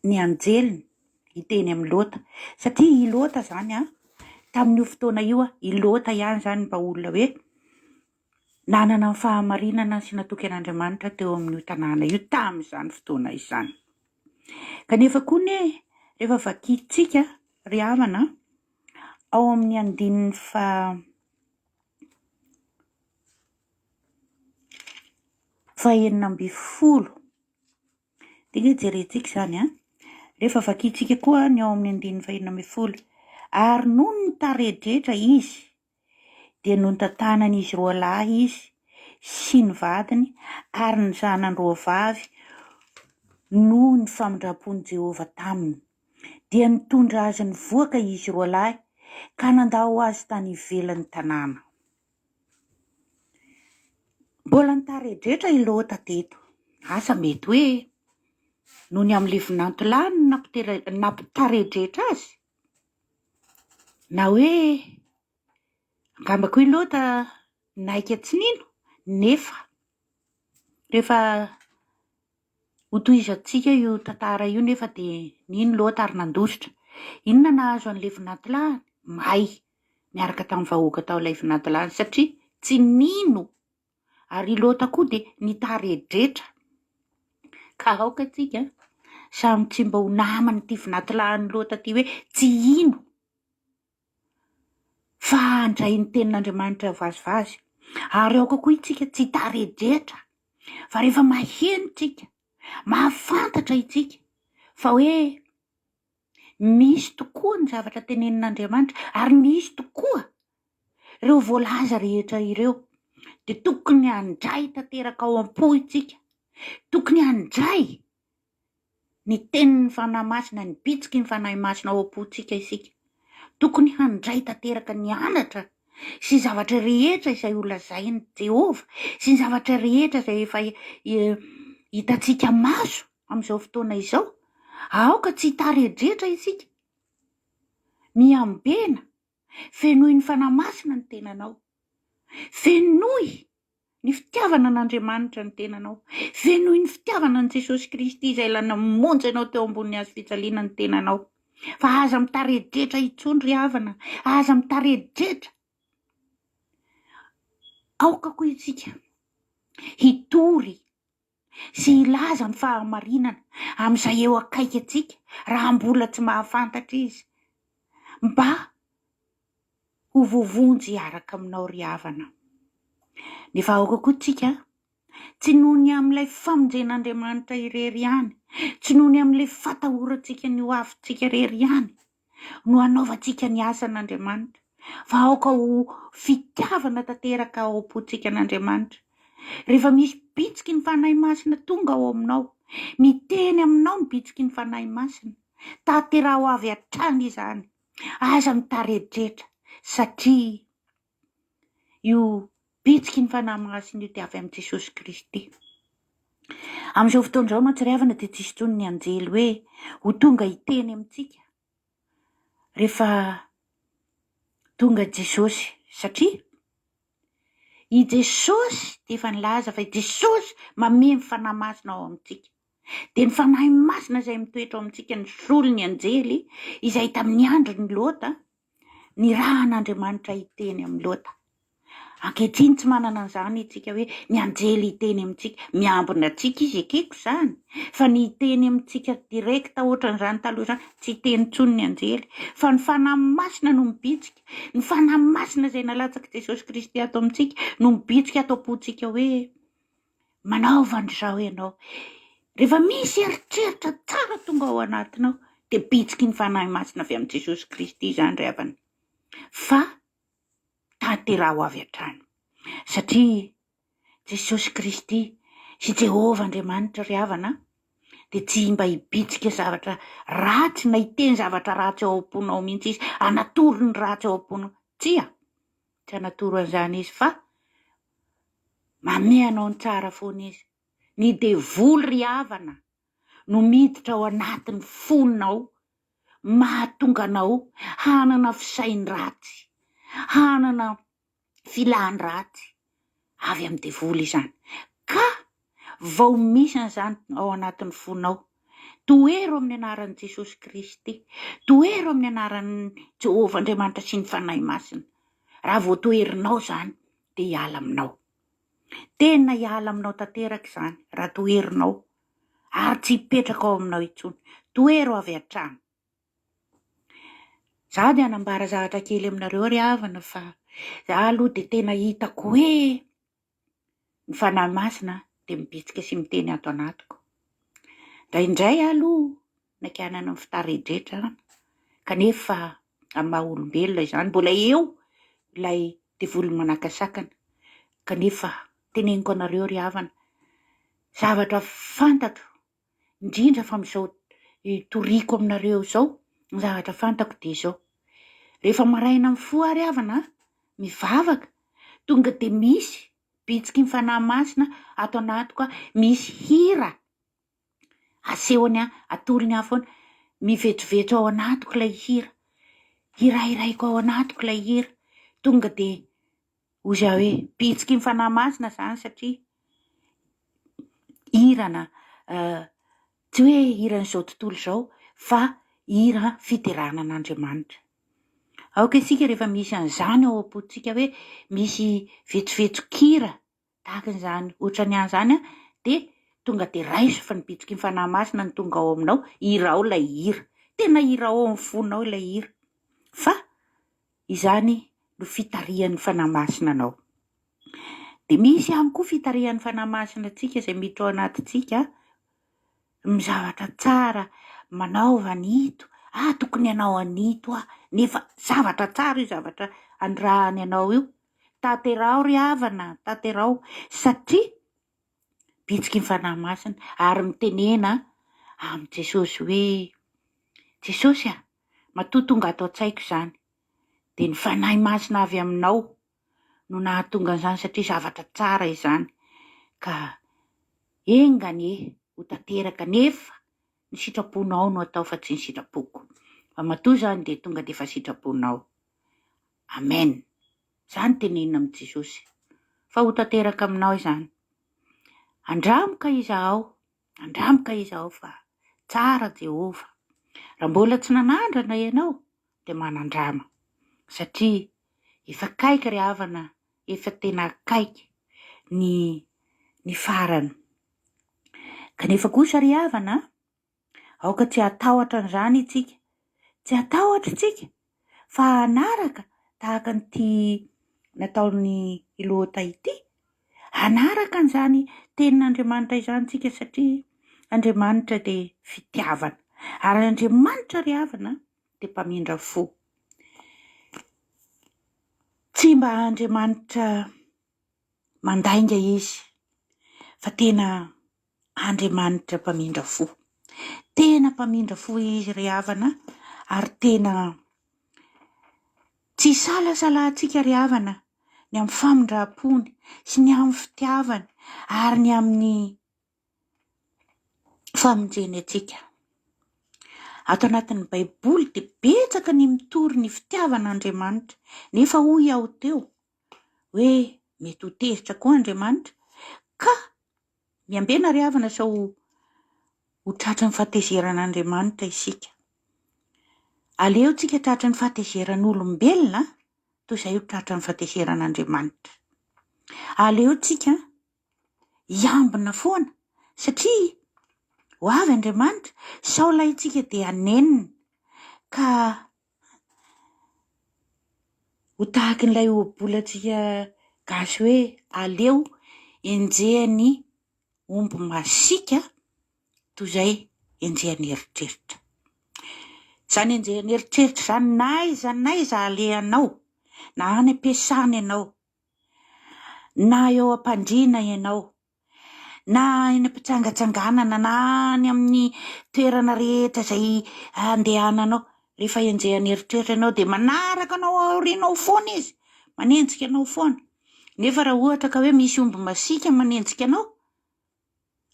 ny anjeliny hiteny amin'ny Lôta, satria i Lôta izany tamin'io fotoana io i Lôta ihany izany mba olona hoe nanana ny fahamarinana sy natoky an'Andriamanitra teo amin'io tanàna io tamin'izany fotoana izany. Kanefa koa rehefa vakintsika ry havana ao amin'ny andininy fahenina amby folo, dia jerentsika izany rehefa vakintsika koa ny ao amin'ny andininy fahenina amby folo, ary noho ny taredretra izy dia nontantanan'izy roa lahy izy sy ny vadiny ary ny zanany roa vavy noho ny famindrapon'i Jehovah taminy, dia nitondra azy ny voaka izy roa lahy ka nandao azy tany ivelan'ny tanàna. Mbola nitaredretra i Lôta teto, asa mety hoe noho ny amin'ilay vinantolahy nampitaredretra azy, na hoe angambako i Lôta naika tsy nino, nefa rehefa hotoizantsika io tantara io nefa dia nino Lôta ary nandositra. Inona nahazo an'ilay vinantolahy? May miaraka tamin'ny vahoaka tao ilay vinantolahy, satria tsy nino. Ary Lôta koa dia nitaredretra. Ka aoka tsika samy tsy mba ho namany ity vinantolahin'ny Lôta ty hoe tsy ino, fa handray ny tenin'Andriamanitra vazivazy. Ary aoka koa itsika tsy taredretra, fa rehefa maheno tsika, mahafantatra itsika fa hoe misy tokoa ny zavatra tenenin'Andriamanitra ary misy tokoa ireo voalaza rehetra ireo, dia tokony handray tanteraka ao am-po itsika, tokony handray ny tenin'ny fanahy masina, ny bitsiky ny fanahy masina ao am-pontsika isika, tokony handray tanteraka ny anatra sy zavatra rehetra izay holazain'i Jehovah, sy ny zavatra rehetra izay efa hitatsika maso amin'izao fotoana izao. Aoka tsy taredretra isika, miambena, fenoy ny fanahy masina ny tenanao, fenoy ny fitiavana an'Andriamanitra ny tenanao, fenoy ny fitiavana an' Jesosy Kristy izay lana monjy anao teo ambonin'ny hazo fijaliana ny tenanao. Fa aza mitaredretra intsony ry havana, aza mitaredretra. Aoka koa itsika hitory sy hilaza ny fahamarinana amin'izay eo akaiky atsika raha mbola tsy mahafantatra izy, mba ho vovonjy hiaraka aminao ry havana. Nefa aoka koa tsika tsy noho ny amin'ilay famonjen'Andriamanitra irery ihany, tsy noho ny amin'ilay fatahorantsika ny ho avintsika irery ihany, no anaovantsika ny asan'Andriamanitra, fa aoka ho fitiavana tanteraka ao am-pontsika an'Andriamanitra. Rehefa misy bitsiky ny fanahy masina tonga ao aminao, miteny aminao ny bitsiky ny fanahy masina, tatera ho avy hatrany izany, aza mitaredratra satria io bitsiky ny fanahy masina io dia avy amin'i Jesosy Kristy. Amin'izao fotoan'izao mantsy ry havana dia tsisy intsony ny anjely hoe ho tonga hiteny amintsika rehefa tonga Jesosy, satria i Jesosy dia efa nilaza fa i Jesosy manome ny fanahy masina ao amintsika. Dia ny fanahy masina izay mitoetra ao amintsika ny solo ny anjely izay tamin'ny andro ny Lota, ny rahan'Andriamanitra hiteny amin'ny Lota. Ankehitriny tsy manana an'izany itsika hoe ny anjely hiteny amintsika, miambina antsika izy ekeko izany, fa ny hiteny amintsika direkta ohatran'izany taloha izany tsy hiteny intsony ny anjely, fa ny fanahy masina no mibitsika, ny fanahy masina izay nalatsaka Jesosy Kristy ato amintsika no mibitsika ato am-pontsika hoe manaova an'izao ianao. Rehefa misy eritreritra tsara tonga ao anatinao dia bitsiky ny fanahy masina avy amin'i Jesosy Kristy izany ry havana, fa tanteraha ho avy hatrany, satria Jesosy Kristy sy Jehovah Andriamanitra ry havana dia tsy mba hibitsika zavatra ratsy na hiteny zavatra ratsy ao am-ponao mihitsy izy, anatoro ny ratsy ao am-ponao. Tsy anatoro an'izany izy, fa manome anao ny tsara foana izy. Ny devoly ry havana no miditra ao anatin'ny fonao, mahatonga anao hanana fisainy ratsy, hanana filany ratsy avy amin'ny devoly izany. Ka vao misy an'izany ao anatin'ny fonao, toero amin'ny anaran'i Jesosy Kristy, toero amin'ny anaran'i Jehovah Andriamanitra sy ny fanahy masina. Raha vao toerinao izany dia hiala aminao, tena hiala aminao tanteraka izany raha toerinao, ary tsy hipetraka ao aminao intsony, toero avy hatrany. Za dia hanambara zavatra kely aminareo ry havana, fa za aloha dia tena hitako hoe ny fanahy masina dia mibitsika sy miteny ato anatiko. Indraindray aloha nakianana ny fitaredretra, kanefa amin'ny maha olombelona izany mbola eo ilay devoly manakasakana, kanefa teneniko anareo ry havana, zavatra fantatro indrindra fa amin'izao toriko aminareo izao, ny zavatra fantako dia izao: rehefa maraina mifoha ry havana, mivavaka, tonga dia misy bitsiky ny fanahy masina ato anatiko, misy hira asehony atoriny aho foana, mivetrovetro ao anatiko ilay hira, hirahiraiko ao anatiko ilay hira, tonga dia hoy aho hoe bitsiky ny fanahy masina izany, satria hirana tsy hoe hiran'izao tontolo izao, fa hira fiterana an'Andriamanitra. Aoka isika rehefa misy an'izany ao am-pontsika hoe misy vetrovetsokira tahaka an'izany ohatran'ny an'izany dia tonga dia raiso fa ny bitsiky ny fanahy masina ny tonga ao aminao, hirao ilay hira, tena hirao amin'ny fonao ilay hira, fa izany no fitarihan'ny fanahy masina anao. Dia misy ihany koa fitarihan'ny fanahy masina antsika izay miditra ao anatintsika, mizavatra tsara, manaova anito, tokony anao anito nefa zavatra tsara io, zavatra andrahany anao io, tanterao ry havana, tanterao, satria bitsiky ny fanahy masina ary mitenena amin'i Jesosy hoe Jesosy matoa tonga ato an-tsaiko izany, dia ny fanahy masina avy aminao no nahatonga an'izany, satria zavatra tsara izany, ka engany ho tanteraka, nefa ny sitraponao no atao fa tsy ny sitrapoko, fa matoa izany dia tonga dia efa sitraponao. Amen. Izany tenenina amin'i Jesosy fa ho tanteraka aminao izany. Andramoka izaho fa tsara Jehovah. Raha mbola tsy nanandrana ianao dia manandrama, satria efa kaiky ry havana, efa tena kaiky ny farany. Kanefa kosa ry havana, aoka tsy hatahotra an'izany itsika, tsy hatahotra itsika, fa hanaraka tahaka nyity nataon'ny Lota ity, hanaraka an'izany tenin'Andriamanitra izany tsika, satria Andriamanitra dia fitiavana, ary Andriamanitra ry havana dia mpamindra fo. Tsy mba Andriamanitra mandainga izy, fa tena Andriamanitra mpamindra fo. Tena mpamindra fo izy ry havana, ary tena tsy salasalantsika ry havana ny amin'ny famindram-pony sy ny amin'ny fitiavany ary ny amin'ny famonjeny atsika. Ato anatin'ny Baiboly dia betsaka ny mitory ny fitiavan'Andriamanitra, nefa hoy aho teo hoe mety ho tezitra koa Andriamanitra, ka miambena ry havana sao ho tratry ny fahatezeran'Andriamanitra isika. Aleo tsika tratry ny fahatezeran'olombelona toy izay ho tratry ny fahatezeran'Andriamanitra. Aleo tsika iambina foana satria ho avy Andriamanitra, sao ilay tsika dia anenina ka ho tahaka n'ilay ohabolatsika gasy hoe aleo enjehany omby masika toy izay enjehany eritreritra. Izany enjehany eritreritra izany n'aiza alehanao, na any am-piasana ianao, na eo am-pandriana ianao, na any am-pitsangatsanganana, na any amin'ny toerana rehetra izay andehananao. Rehefa enjehany eritreritra ianao dia manaraka anao aorianao foana izy, manenjika anao foana. Nefa raha ohatra ka hoe misy omby masika manenjika anao,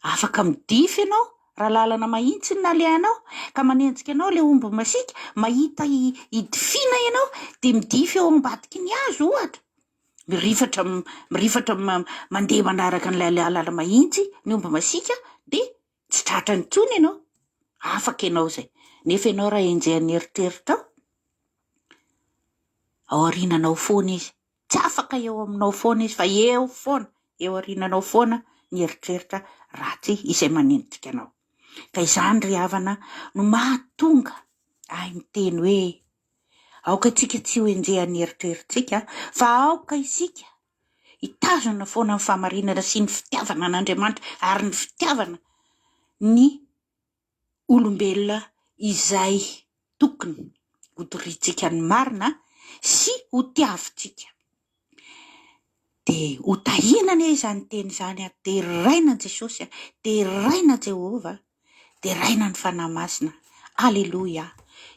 afaka midify ianao raha lalana mahitsy no nalehanao ka manenjika anao ilay omby masika, mahita hidifiana ianao dia midify eo ambadiky ny hazo ohatra, mirifatra mandeha manaraka n'ilay lalana mahitsy ny omby masika dia tsy tratrany intsony ianao, afaka ianao izay. Nefa ianao raha enjehany eritreritra ao aoriananao foana izy, tsy afaka eo aminao foana izy, fa eo foana, eo aoriananao foana ny eritreritra ratsy izay manenjika anao. Ka izany ry havana no mahatonga ahy miteny hoe aoka tsika tsy ho enjehan'ny eritreritsika, fa aoka isika hitazona foana ny fahamarinana sy ny fitiavana an'Andriamanitra ary ny fitiavana ny olombelona izay tokony hotorintsika ny marina sy ho tiavintsika. Dia ho tahinana izany teny izany, dia raina Jesosy, dia raina Jehova, dia raina ny fanahy masina. Aleloia,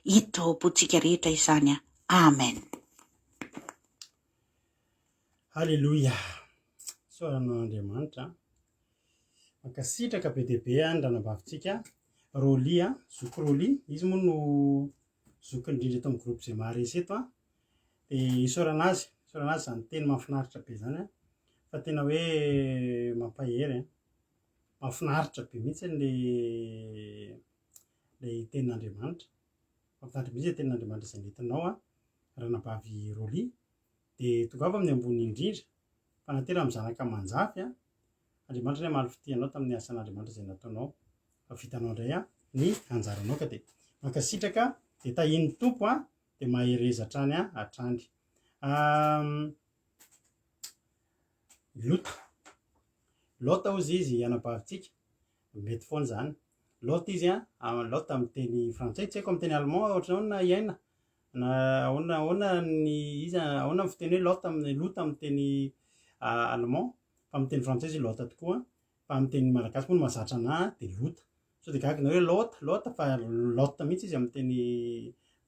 hitraopontsika rehetra izany. Amen. Aleloia. Soran'Andriamanitra mankasitraka be dia be ny ranabavitsika Rolia, zoky Rolia, izy moa no zoky indrindra eto amin'ny groupe izay maharesy eto dia isaoranazy izany teny mahafinaritra be zany fa tena hoe mampahery mahafinaritra be mihitsy ilay tenin'Andriamanitra, mahafinaritra mihitsy tenin'Andriamanitra izay nentinao ranabavy Rolia. Dia tonga avy amin'ny ambony indrindra fa natera amin'ny zanaka manjafy Andriamanitra ny malifitianao tamin'ny asan'Andriamanitra izay nataonao, fa vitanao indray ny anjaranao. Ka dia mankasitraka dia tahin'ny tompo dia mahereza hatrany hatrany. Lota ozy izy anabavitsika, mety foana izany. Lota izy Lota amin'ny teny frantsay, tsy haiko amin'ny teny allemand ohatrany na iaina na ahoana ny fiteny hoe Lota amin'ny teny allemand, fa amin'ny teny frantsay izy Lota tokoa, fa amin'ny teny malagasy moa no mahazatra anahy dia Lota. So dia gagana hoe Lota fa Lota mihitsy izy amin'ny teny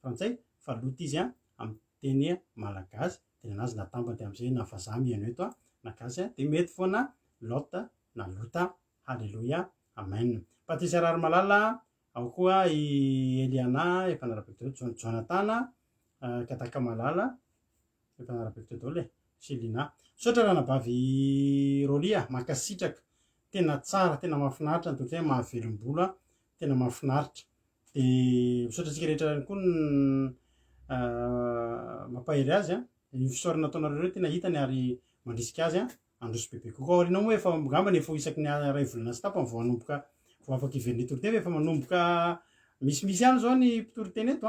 frantsay, fa Lota izy amin'ny teny malagasy. Dia anazy natambany dia amin'izay na vazaha mihaino eto na gasy dia mety foana Lota na Lota. Halleluia, amen. Patricia Rarimalala, ao koa i Eliana, efa narapeko teo, Jonathan, Kataka Malala, efa narapeko teo Selina. Misaotra ranabavy Rolia, mankasitraka, tena tsara, tena mahafinaritra, ny toetra hoe mahavelom-bola, tena mahafinaritra. Dia misaotra antsika rehetra ihany koa mampahery azy ny fisaorana ataonareo tena hitany ary mandrisika azy androso bebe kokoa. Aorianao moa efa ngambany efa isaky ny ray volana sy tapany vao hanomboka vao afaka iveriny toriteny, efa manomboka misimisy any zao ny mpitoriteny eto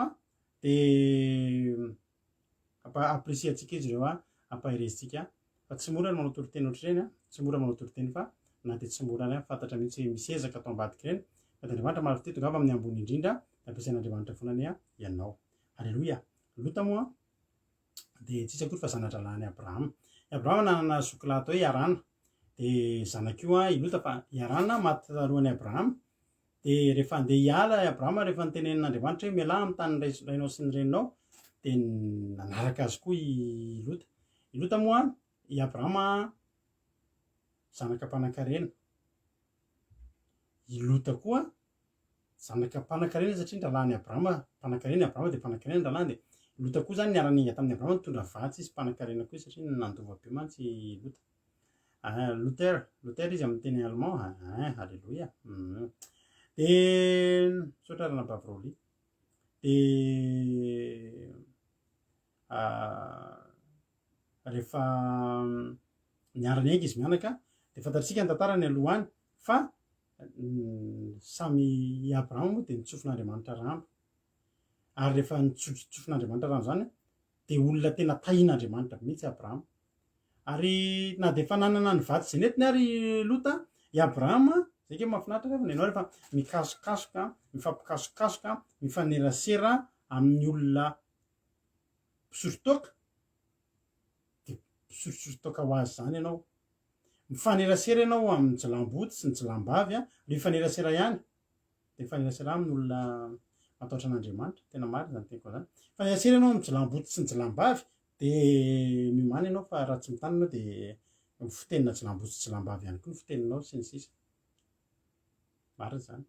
dia apprécie antsika izy ireo ampaherezitsika fa tsy mora ny manao toriteny ohatr'ireny, tsy mora manao toriteny fa na dia tsy mora any fantatra mihitsy misy ezaka atao ambadiky ireny. Fa Andriamanitra malafite tonga avy amin'ny ambony indrindra, ampiasain'Andriamanitra foana ny ianao. Alleloia. Lota moa dia tsisy akory fa zanatra lany Abrahama. I Abrahama nanana zokilahy atao hoe Arana. Dia zanak'io i Lota fa i Arana maty taroan'i Abrahama. Dia rehefa andeha hiala i Abrahama rehefa nitenenin'Andriamanitra hoe miala amin'ny tany rainao sy ny reninao dia nanaraka azy koa i Lota. I Lota moa i Abrahama zanaka mpanan-karena. I Lota koa zanaka mpanan-karena satria ndralan'i Abrahama mpanan-karena Abrahama dia mpanan-karena ndralany. Dia Lota koa zany niara-niainga tamin'ny Abrahama nitondra vatsy izy mpanan-karena koa satria nandova be mantsy i Lota. Luther izy amin'ny teny allemand. Alléluia. Dia misaotra rana Bavroli. Dia rehefa niara-niainga izy mianaka dia fantatsika ny tantarany alohany fa samy Abrahama dia nitsofin'Andriamanitra rambo. Ary rehefa nitsofin'Andriamanitra rambo zany dia olona tena tahian'Andriamanitra mihitsy Abrahama. Ary na dia efa nanana ny vatsy izay netiny ary Lota, i Abrahama zay ke mahafinaritra rehefa nenao rehefa mikasokasoka, mifampikasokasoka, mifanerasera amin'ny olona mpisorotoaka dia mpisorotoaka ho azy zany ianao. Mifanerasera ianao amin'ny jilamboty sy ny jilambavy a, mifanerasera ihany dia mifanerasera amin'ny olona matahotra an'Andriamanitra, tena marina zany teko zany. Mifanerasera ianao amin'ny jilamboty sy ny jilambavy dia mimana ianao fa raha tsy mitana ianao dia fitenina jilamboty sy jilambavy ihany koa ny fiteninao sy ny sisa. Marina zany.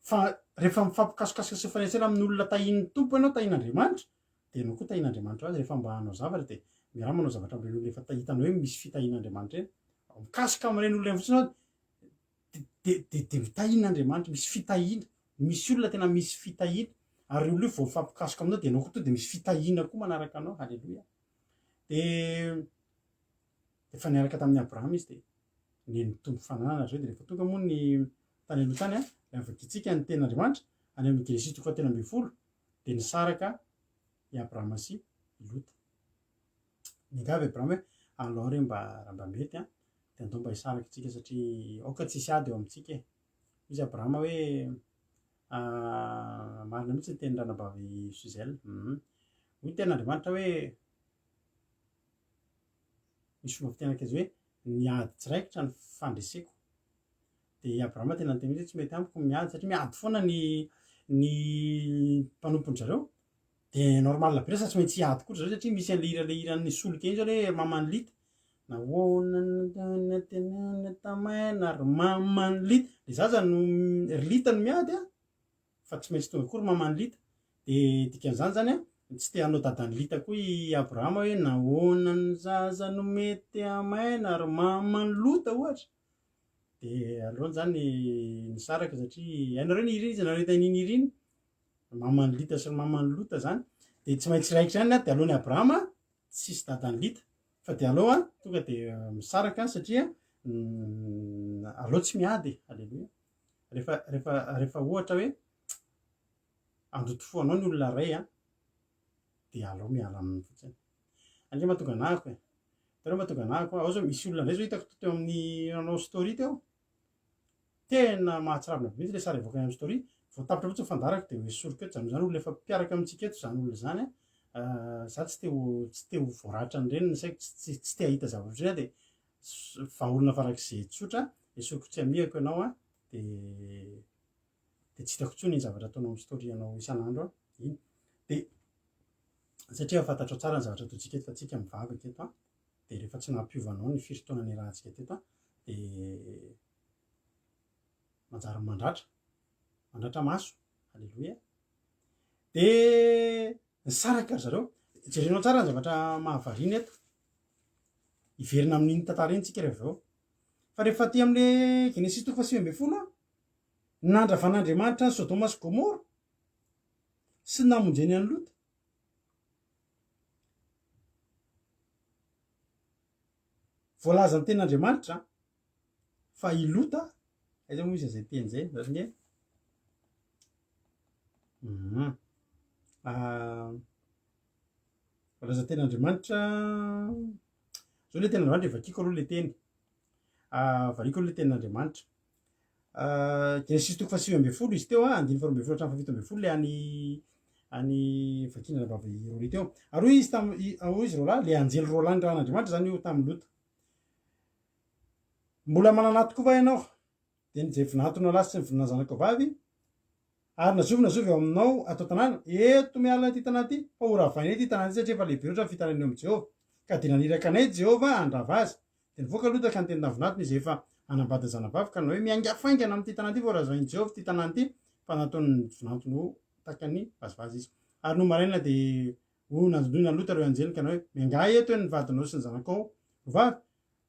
Fa rehefa mifampikasokasoka sy mifanerasera amin'ny olona tahian'ny tompo ianao, tahian'Andriamanitra, dia ianao koa tahian'Andriamanitra azy rehefa mba hanao zavatra dia miarama manao zavatra amin'ireny olona efa hitanao hoe misy fitahian'Andriamanitra eny. Mikasoka amin'ireny olona fotsiny ao dia mitahian'Andriamanitra, misy fitahiana. Misy olona tena misy fitahiana. Ary olona io vao mifampikasoka aminao dia ianao koa tonga dia misy fitahiana koa manaraka anao. Halleluia. Dia efa niaraka tamin'ny Abrahama izy dia nitombo fananana zao dia rehefa tonga moa ny tany aloha tany rehefa vakitsika ny tenin'Andriamanitra any amin'ny Genesis 21 dia nisaraka i Abrahama sy i Lota. Ningavy Abrahama hoe alao re raha mba mety dia andao mba hisaraka tsika satria aoka tsisy ady eo amintsika. Izy Abrahama hoe marina mihitsy ny teny ranabavy Suzelle. Hoy ny tenin'Andriamanitra hoe misy fomba fitenaka izy hoe niady tsiraikitra ny fandreseko. Dia Abrahama tena nyteny hoe tsy mety amiko miady satria miady foana ny mpanompon'ny zareo. Dia normal be sa tsy maintsy hiady koa zareo satria misy an'ilay hira iran'ny solika iny zao hoe mamany lita. Nahoana ny tenana tamaina ary mamany lita. Dia zaza no lita no miady fa tsy maintsy tonga akory mamany lita. Dia dikan'izany zany tsy te hanao dadan'ny lita koa i Abrahama hoe nahoana ny zaza no mety amaina ary mamany lota ohatra. Dia alohan'ny zany nisaraka satria hainareo ny hira izy nareo taniny hira iny mamany lita sy mamany lota zany. Dia tsy maintsy raikitra ihany dia alohan'ny Abrahama tsisy dadan'ny lita fa dia aloha tonga dia misaraka satria aloha tsy miady. Halleluia. Rehefa ohatra hoe andoto foanao ny olona ray dia alao miala amin'ny fotsiny. Andreo mahatonga anahako Tena mahatonga anahako ao zao misy olona indray zao hitako teo amin'ny nanao story teo. Tena mahatsiravina be mihitsy ilay sary evoaka amin'ny story. Vao tapitra fotsiny fandarako dia hoe sorika eto zany olona efa mpiaraka amintsika eto zany olona zany za tsy teo voaratra an'ireny ny saiko tsy te hahita zavatra dia fa olona farak'izay tsotra esoriko tsy amihako ianao dia tsy hitako intsony ny zavatra ataonao amin'ny story ianao isan'andro iny. Dia satria fantatrao tsara ny zavatra ataontsika eto fa tsika mivavaka eto dia rehefa tsy nampiovanao ny firotoana ny rahantsika teto dia manjary mandratra maso. Halleluia. Dia nisaraka zareo. Jerenao tsara ny zavatra mahavariana eto. Iverina amin'iny tantara iny tsika rehefa avy eo. Fa rehefa aty amin'ilay Genesis 19 nandravan'Andriamanitra ny Sodoma sy Gomora sy namonjeny an'i Lota. Voalaza ny tenin'Andriamanitra fa i Lota aiza moa izy izay teny izay zasiny voalaza tenin'Andriamanitra zao ilay tenin'Andriamanitra vakiako aloha ilay teny variko aloha ilay tenin'Andriamanitra Genesis 7:10 izy teo andiny 12 hatramin'ny 17 le any vakinana bava rory teo. Ary izy izy rola le anjely rola ny ran'Andriamanitra zany io tamin'ny Lota. Mbola mananaty koa va ianao de nijefinatona lasy sy nivinana zanako vavy ary nazovy eo aminao atao tanàna eto miala ty tanàna ty fa ho ravainay ty tanàna ty satria efa lehibe loatra fitanany amin'ny Jehova ka de naniraka anay Jehova andrava azy de nivoaka Lota ka niteny navinatony izy efa anambady zanavavy ka nanao hoe miangafaingana amin'ity tanàna ty fa ravainy Jehova ty tanàna ty fa nataony vinantony ho takany vazivazy izy. Ary no maraina de nandondona Lota reo anjely ka nanao hoe miangay eto ny vadinao sy ny zanakao vavy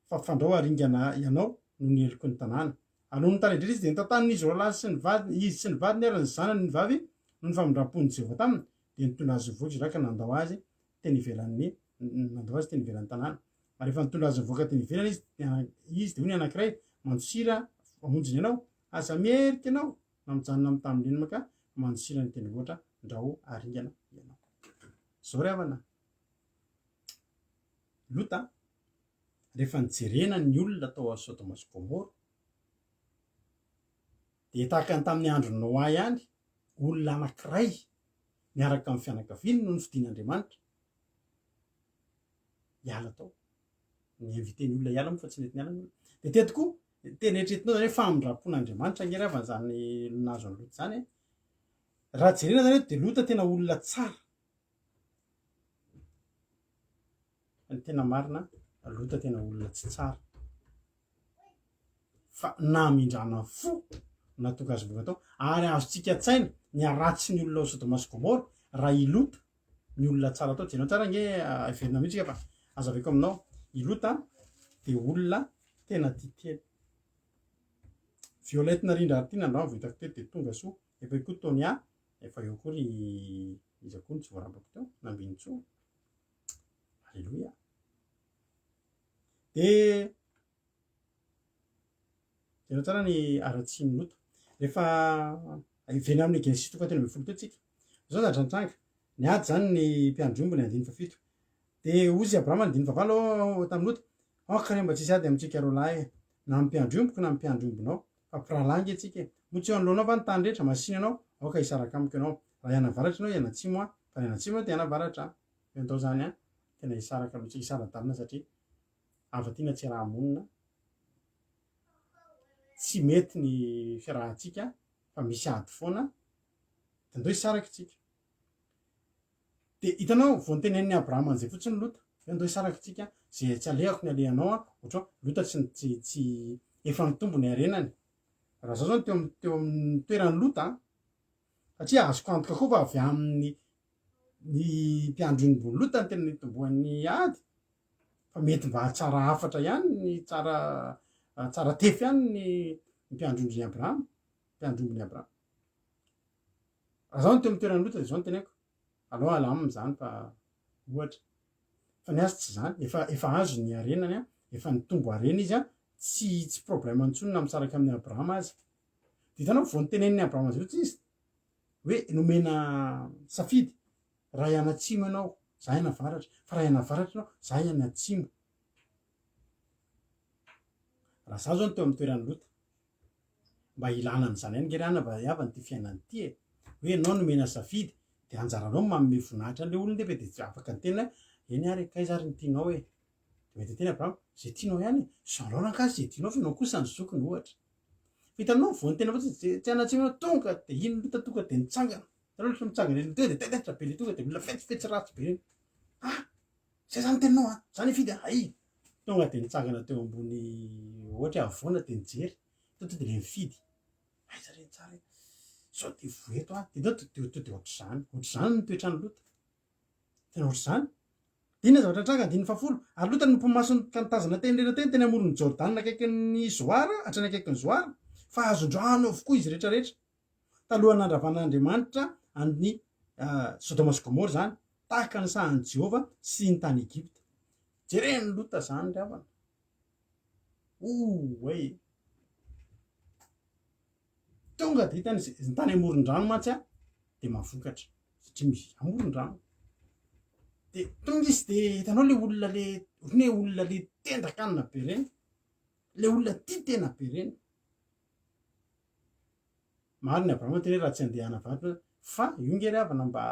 fa fandrao aringana ianao no nieliko ny tanàna. Anono tany indrindra izy de nitatan'izy roa lahy sy ny vady izy sy ny vadiny ary ny zanany ny vavy no ny famindram-pony Jehova taminy de nitondra azy voaka izy raka nandao azy teny ivelan'ny nandao azy teny ivelan'ny tanàna. Ary efa nitondra azy voaka teny ivelany izy de hoy ny anankiray mandosira amonjiny ianao aza mierika ianao na mijanona amin'ny tamin'inona ka mandosira ny teny loatra ndrao aringana ianao. Zao ry havana Lota rehefa nijerena ny olona tao a Sodoma sy Gomora de tahaka ny tamin'ny andro Noa ihany olona anankiray miaraka amin'ny fianakaviany no nifidian'Andriamanitra hiala tao. Ny invité-ny olona hiala moa fa tsy mety miala ny olona. De teto koa teny eritreretinao zany hoe famindram-pon'Andriamanitra ngery avany zany nazo ny Lota zany. Raha jerena zany de Lota tena olona tsara. Ny tena marina Lota tena olona tsy tsara. Fa namindrana fo natoka azy voka tao ary azontsika tsaina ny aratsy ny olona ao Sodoma sy Gomora raha i Lota ny olona tsara tao. Jenao tsara nge everina mihitsy fa azaveko aminao i Lota de olona tena titely. Violette narindra ary ty nandrama voitako teto de tonga so efa koa Tonia efa eo koa ry izy koa tsy voarambako teo nambiny tso. Alleluia. De jenao tsara ny aratsy ny Lota rehefa ivena amin'ny Genesis 7:10 teo tsika. Zao zandrantranga niady zany ny mpiandrombony andiny fafito de ozy Abrahama andiny favalo tamin'ny Lota kare mba tsisy ady amintsika roa lahy na mpiandromboko na mpiandrombonao fa piralangy atsika motsy eo anoloanao fa ny tany rehetra masiny anao aoka hisaraka amiko ianao raha ianavaratra anao ianatsimo a fa ianatsimo te ianavaratra entao zany a tena hisaraka aloha tsika hisara-dalina satria avatina tsy raha monina tsy mety ny fiarahantsika fa misy ady foana de andao hisaraka tsika. De hitanao vao nitenen'ny Abrahama an'izay fotsiny Lota hoe andao hisaraka tsika zay tsy alehako ny alehanao a ohatra Lota tsy efa nitombo ny arenany. Raha zao zany teo amin'ny toeran'ny Lota satria azoko antoka koa fa avy amin'ny mpiandrombony Lota ny tena nitombohan'ny ady fa mety mba tsara hafatra ihany ny tsara tefy ihany ny mpiandrombony Abrahama mpiandrombony Abrahama. Raha zao ny teo amin'ny toeran'ny Lota de zao ny teneko alao alama am'zany fa ohatra fa ny azy tsy zany efa azo ny arenany a efa nitombo arena izy a tsy problème antsony na misaraka amin'ny Abrahama azy. De hitanao vao nitenen'ny Abrahama azy ohatsy izy hoe nomena safidy raha ianatsimo ianao za ianavaratra fa raha ianavaratra ianao za ianatsimo. Raha za zao ny teo amin'ny toeran'ny Lota mba ilana am'zany ihany ngery ana avany ty fiainany ty e hoe ianao nomena safidy de anjaranao manome voninahitra an'le olona lehibe de tsy afaka ny tena eny ary kaiza ary ny tianao e. De mety teny Abrahama zay tianao ihany zao lankasy zay tianao fa ianao kosa ny zokiny ohatra. Hitanao vao ny tena fotsiny tsy anatsimo tonga de iny Lota tonga de nitsangana. Hitanao rehefa mitsangana eny de tetehitra be le tonga de olona fetsifetsy ratsy be reny. Zay zany teninao a zany ifidy ay tonga de nitsangana teo ambony ohatra avoana de nijery to de le mifidy aiza reny tsara sao de voeto a de de ohatr'izany ny toetrany Lota tena ohatr'izany. De inona zavatra tranga andiny fafolo ary Lota no mpomasony ka nitazana teny rena teny teny amoron'ny Jordana akaikin'ny Zoara hatrany akaikin'ny Zoara fa azondrano avokoa izy rehetrarehetra talohan'ny andravan'Andriamanitra amin'ny Sodoma sy Gomora zany tahaka ny sahan'i Jehova sy ny tany Egypta. Jereny Lota zany ry havana. Way tonga de hitany ny tany amoron-drano mantsy a de mavokatra satria misy amoron-drano. De tonga izy de hitanao le olona le tendakanina be reny le olona tia tena be reny mariny Abrahama teny hoe raha tsy andehana vatra fa io nge ry havana mba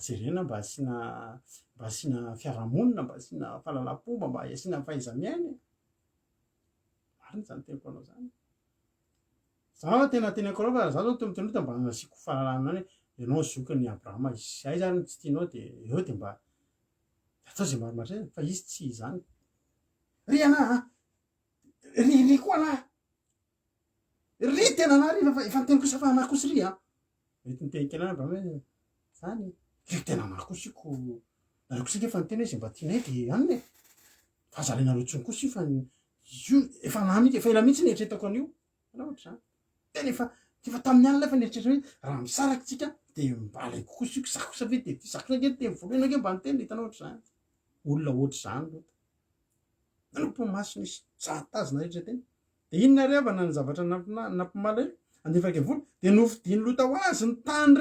jerena mba asiana fiarahamonina mba asiana fahalalam-pomba mba asiana fahaiza-miaina mariny zany teniko anao zany za tena tenako anao fa za zao tomitenoita mba asiako fahalalana any ianao zokiny Abrahama izy ay zany tsy tianao de eo de mba atao zay marimaritra fa izy tsy zany ry ana ry koa ana ry tena ana ry efa niteny kosa fa ana kosa ry mety niteny kely any Abrahama hoe zany ry tena ana kosa iko nareo kosa nge fa niteny hoe zay mba tianay de aniny fa zalainareo tsony kosa io fa io efa na mihitsy efa ela mihitsy nieritretako an'io ana ohatra zany tena efa tamin'ny alina efa nieritretra hoe raha misaraky tsika de mba alaiko kosa io zako sa ve de fisako nge teny voalohany nge mba niteny hitanao ohatra zany olona ohatra zany lota nanompo masony zatazina rehetra teny de inona ry avana ny zavatra nampimala io andefaka vola de nofidiny lota ho azy ny tany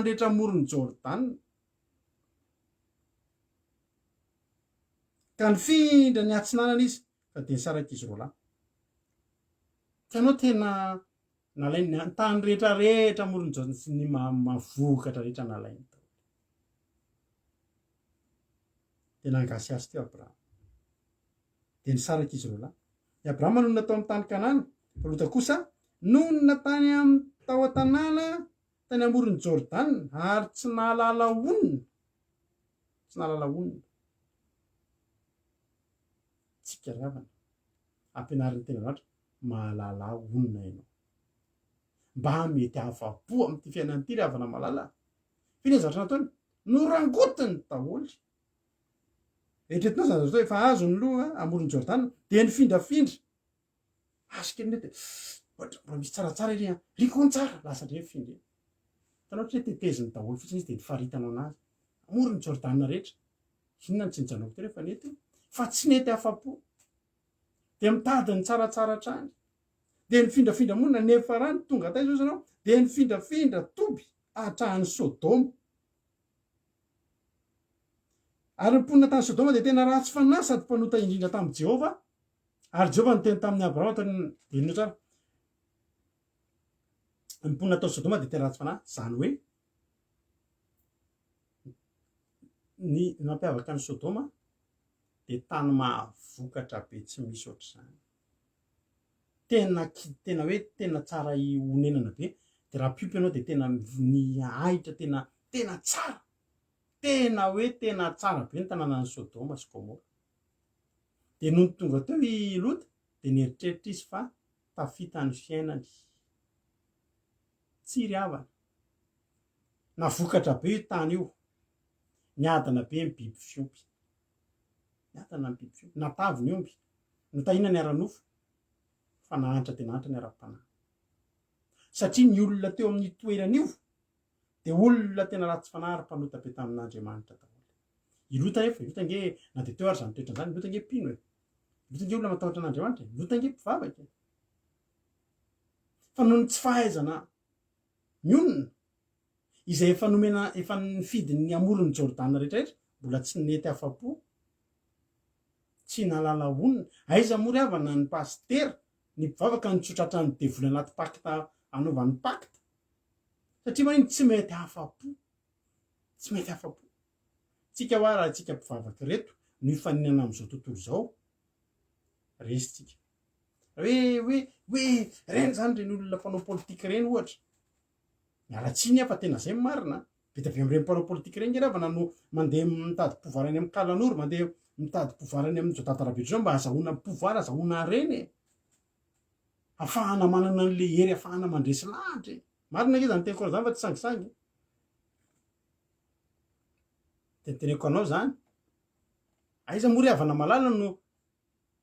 rehetra morony Jordan ka nifindra ny atsinanana izy fa de nisaraky izy roa lahy tanao tena nalainy ny tany rehetrarehetra morony Jordan sy ny mavokatra rehetra nalainy de nangasy azy teo Abrahama de nisaraky izy roa lahy i Abrahama no natao amin'ny tany Kanana fa lota kosa no natany amin'ny tao an-tanàna tany amorony Jordan ary tsy nahalala onina tsika ry havana ampianarin'ny tenan'andro mahalala onina ianao mba mety afa-po amin'ity fiainan'ity ry havana malala finy zavatra nataony norangotiny daholo eritretinao zany zao efa azo ny loha amorony Jordan de nifindrafindra azo kely nety ohatra mbola misy tsaratsara iry rikony tsara lasa ndre findra tanao hoe teteziny daholo fotsiny izy de nifaritanao anazy amorony Jordan rehetra inona ny tsy nijanoko teny fa nety fa tsy nety afa-po de mitady ny tsaratsara trany de nifindrafindra monina nefa rany tonga taiza ozy anao de nifindrafindra toby hatrahany Sodoma ary nyponina tany Sodoma de tena ratsy fanahy sady mpanota indrindra tamin'i Jehova ary Jehova niteny tamin'ny Abrahama tany ino tsara nyponina tao Sodoma de tena ratsy fanahy zany hoe ny mampiavaka ny Sodoma de tany mahavokatra be tsy misy ohatr'izany tena hoe tena tsara honenana be de raha piopy ianao de tena ny ahitra tena tsara tena hoe tena tsara be ny tanàna ny Sodoma sy Gomora de noho ny tonga teo i Lota de nieritreritra izy fa tafita ny fiainany tsy ry havana navokatra be io tany io niadana be ny biby fiompy natavy ny omby notahina ny ara-nofo fa nahantra de nahantra ny ara-panahy satria ny olona teo amin'ny toeran'io de olona tena ratsy fanahy ary mpanota be tamin'Andriamanitra daholo ilota rehefa ilota nge na de teo ary zany toetra zany ilota nge mpino e ilota nge olona matahotra an'Andriamanitra ilota nge mpivavaka fa noho ny tsy fahaizana ny olona izay efa nifidiny amorony Jordan rehetrarehetra mbola tsy nety afa-po tsy nalala onina aiza mory havana ny pastera ny mpivavaka ny tsotratra ny devoly anaty pakta anaovan'ny pakta satria maniny tsy mety afa-po tsika hoa raha tsika mpivavaka reto no ifaninana am'izao tontolo zao resitsika hoe reny zany reny olona mpanao politika reny ohatra mialatsiny fa tena zay marina vita avy am'ireny mpanao politika reny nge ravana no mandeha mitady mpovoarany amin'ny kalan'oro mandeha mitady mpovoarany amin'ny jotatarabetra zao mba azahoana mpovoara azahoana reny afahana manana an'le hery afahana mandresy lahatra marina nge zany teko zany fa tsy sangisangy tenteneko anao zany aiza mory havana malala no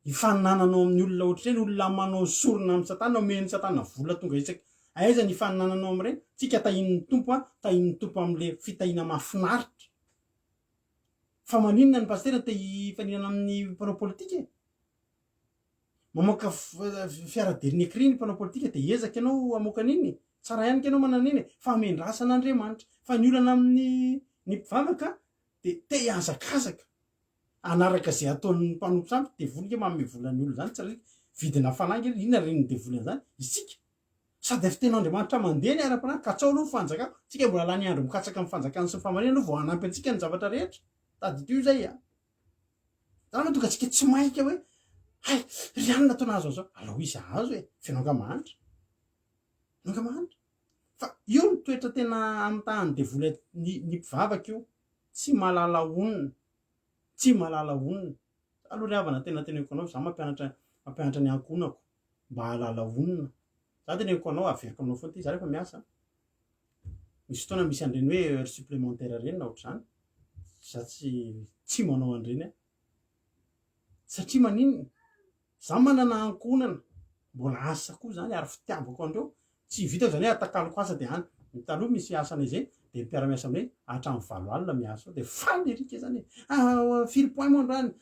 ifaninananao amin'ny olona ohatr'ireny olona manao sorona amin'ny satana omeny satana vola tonga isaky aiza ny ifaninananao amin'ireny tsika tahin'ny tompo tahin'ny tompo amin'le fitahina mahafinaritra fa maninona ny pastera te hifaninana amin'ny mpanao politika mamoaka fiaraderiny ekry ny mpanao politika de ezaka ianao amoaka an'iny tsara ihany ka ianao manan'iny fa amendrasan'Andriamanitra fa ny olana amin'ny ny mpivavaka de te hiazakazaka anaraka zay ataon'ny mpanompo samby devoly manome volany olo zany tsara vidina fanangy ina reny devolany zany isika sady efa tena Andriamanitra mandeha ny ara-panahy ka tsao aloha fanjakako tsika mbola lany andro mikatsaka amin'ny fanjakana sy ny famarina vao hanampy antsika ny zavatra rehetra taditio zay a zany tonga tsika tsy mainka hoe hay ry anina ataona azo zao alao izy azo e fenonga mahanitra nonga mahanitra fa io ny toetra tena am'tahany devoly ny mpivavaka io tsy malala onona tsy malala onona aloha ry havana tena teneko anao za mampianatra ny ankonako mba halala onona za teneko anao averiko aminao foana ty za rehefa miasa misy fotoana misy andreny hoe heure supplémentaire reny na ohatr'izany za tsy manao andreny satria maninona za manana ankonana mbola asa koa zany ary fitiavako andreo tsy vitako zany hoe atakaloko asa de any taloha misy asana izay de mpiara-miasa aminay hatramin'ny 7 alina miasa de faly erika zany firy point moa androany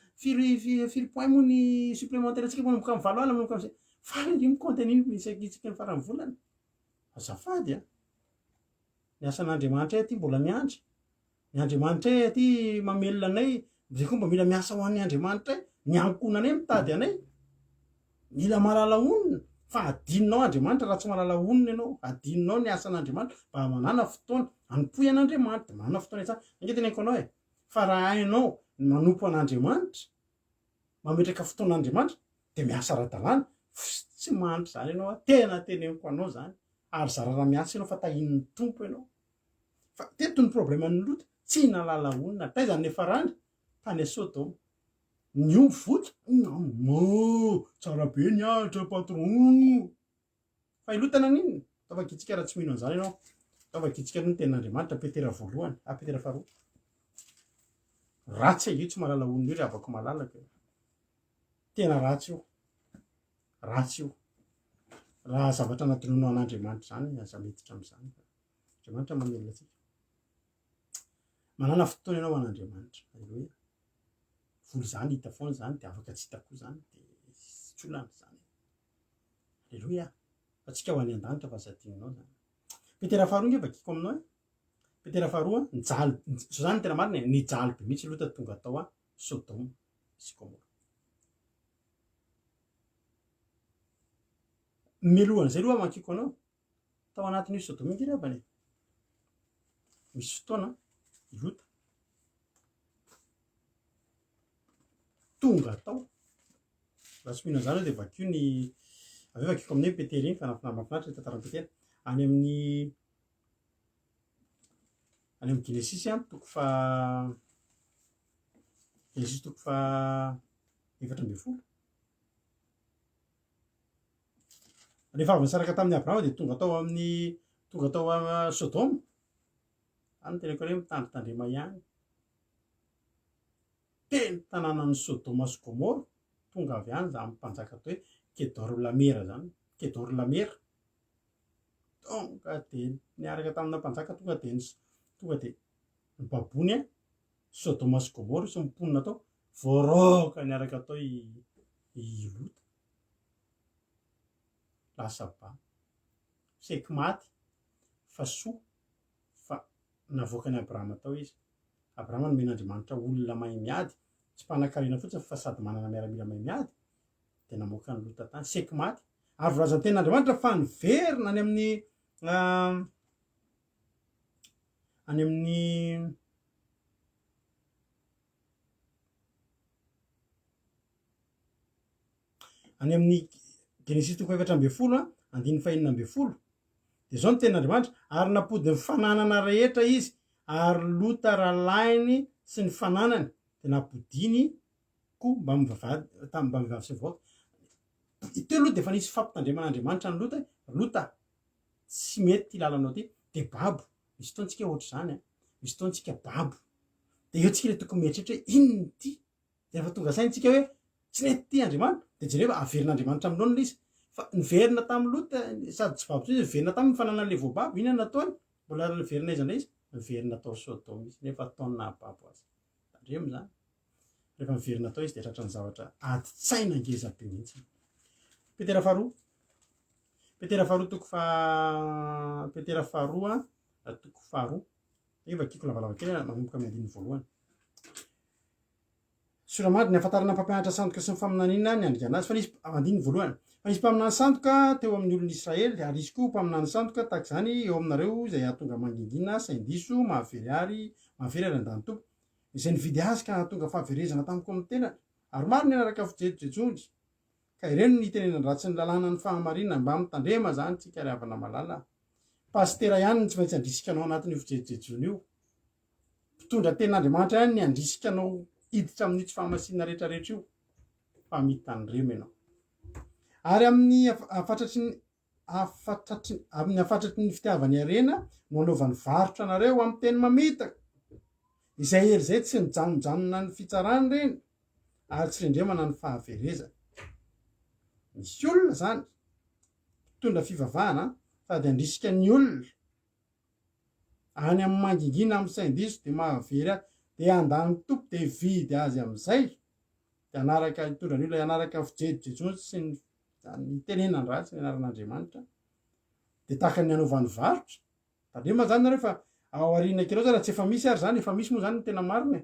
firy point moa ny supplémentaire tsika manomboka amin'ny 7 alina manomboka amin'izay faly ery mikontany isakitsika ny farany volana azafady ny asan'Andriamanitra ty mbola miandry ny Andriamanitra ty mamelona anay zay koa mba mila miasa ho an'ny Andriamanitra ny ankonanay mitady anay mila malala onona fa adinonao Andriamanitra raha tsy malala onona ianao adinonao ny asan'Andriamanitra mba manana fotoana anompoy an'Andriamanitra manana fotoana itsany ange teneko anao fa raha hainao manompo an'Andriamanitra mametraka fotoan'Andriamanitra de miasa ara-dalàna tsy manitra zany ianao tena teneko anao zany ary zarara miasa ianao fa tahin'ny tompo ianao fa teto ny problème ny Lota tsy nalala onona taizany nefa randry tany Sodoma ny omby voto tsara be ny ahitra patron fa Lota naninona tafakitsika raha tsy mino an'izany ianao tafakitsika ny tenin'Andriamanitra Petera voalohany Petera faharoa ratsy io tsy malala onona io ry avako malalaka tena ratsy io raha zavatra natolono an'Andriamanitra zany aza metitra am'izany Andriamanitra mamelona atsika manana fotoana ianao an'Andriamanitra aleloia voly zany hita foana zany de afaka tsy hitako zany de tsy olana zany aleloia fa tsika ho any an-danitra fa zadinonao zany Petera faharoa nge vakiko aminao Petera faharoa nijaly so zany tena marina nijaly be mihitsy Lota tonga tao Sodoma sy Gomora melohan'izay loha makiko anao tao anatin'io Sodoma nge ravany misy fotoana Lota tonga tao raha tsy mino an'izany hoe de vakio ny aveo vakiko aminay Petera iny fa mahafinaritra tantaran'ny Petera any amin'ny Genesis toko fa Genesis toko fa 14 rehefa avy nisaraka tamin'ny Abrahama de tonga tao Sodoma any teneko hoe mitandritandrema ihany teny tanànan'ny Sodoma sy Gomora tonga avy any za mpanjaka atao hoe Kedorlaomera zany Kedorlaomera tonga de niaraka tamina mpanjaka tonga de ny babony Sodoma sy Gomora sy miponina tao voaroka niaraka atao i Lota lasa ba seky maty fa soa fa navoaka ny Abrahama tao izy Abrahama nomen'Andriamanitra olona mahay miady tsy mpanan-karena fotsiny fa sady manana miaramila mahay miady de namoaka ny Lota tany seky maty ary vorazan'ny tenin'Andriamanitra fa niverina any amin'ny Genesis toko 4:20 andiny fahinina 20 de zao ny tenin'Andriamanitra ary napody ny fananana rehetra izy ary Lota rahalainy sy ny fananany de napodiny koa mba mivavy sy voaka teo aloha de fa nisy fampitandreman'Andriamanitra ny Lota tsy mety ty lalanao ty de babo misy fotoantsika ohatr'izany misy fotoantsika babo de eo tsika le tokony mieritreritra hoe inona ty de rehefa tonga saintsika hoe tsy nety ty Andriamanitra de jereo averin'Andriamanitra aminao izy fa niverina tamin'ny Lota sady tsy babo niverina tamin'ny fananan'le voababo ina nataony mbola niverina izy andray izy niverina tao Sodoma izy nefa ataona babo azy tandremo zany rehefa niverina tao izy de tratra ny zavatra adi-tsaina ngeza be mihitsy Petera faharoa toko faharoa eva kiko lavalava kely manomboka amin'ny andiny voalohany soramady ny afantarana mpampianatra sandoka sy ny faminaniana ny andrika anazy fa nisy andiny voalohany fa nisy mpaminany sandoka teo amin'ny olon'Israely ary izy koa mpaminany sandoka tahaka izany eo aminareo izay ahatonga mangingina saindiso mahavery ary an-dany tompo izay nividy azy ka ahatonga fahaverezana tamiko amin'ny tenany ary maro ny anaraka fijejojejonjy ka ireno ny tenenany ratsy ny lalàna ny fahamarinana mba mitandrema zany tsika ry havana malala pastera ihany ny tsy maintsy andrisikanao anatin'io fijejojejono io mpitondra ten'Andriamanitra ihany ny andrisikanao hiditra amin'ny tsy fahamasina rehetrarehetra io fa mitandrema ianao ary amin'ny afatratry ny fitiavany arena no anaovany varotra anareo amin'ny teny mamitaka izay ery zay tsy nijanonjanona ny fitsarany reny ary tsy rendremana ny fahaverezana misy olona zany mpitondra fivavahana sady andrisika ny olona any amin'ny mangingina amin'ny saindiso de mahavery azy de andany tompo de vidy azy amin'izay de anaraka hitondra ny olona anaraka fijejojejonjy sy ny tenenany ratsy ny anaran'Andriamanitra de tahaka ny anaovany varotra tandrema zany nareo fa ao aoriana kireo zany raha tsy efa misy ary zany efa misy moa zany ny tena marina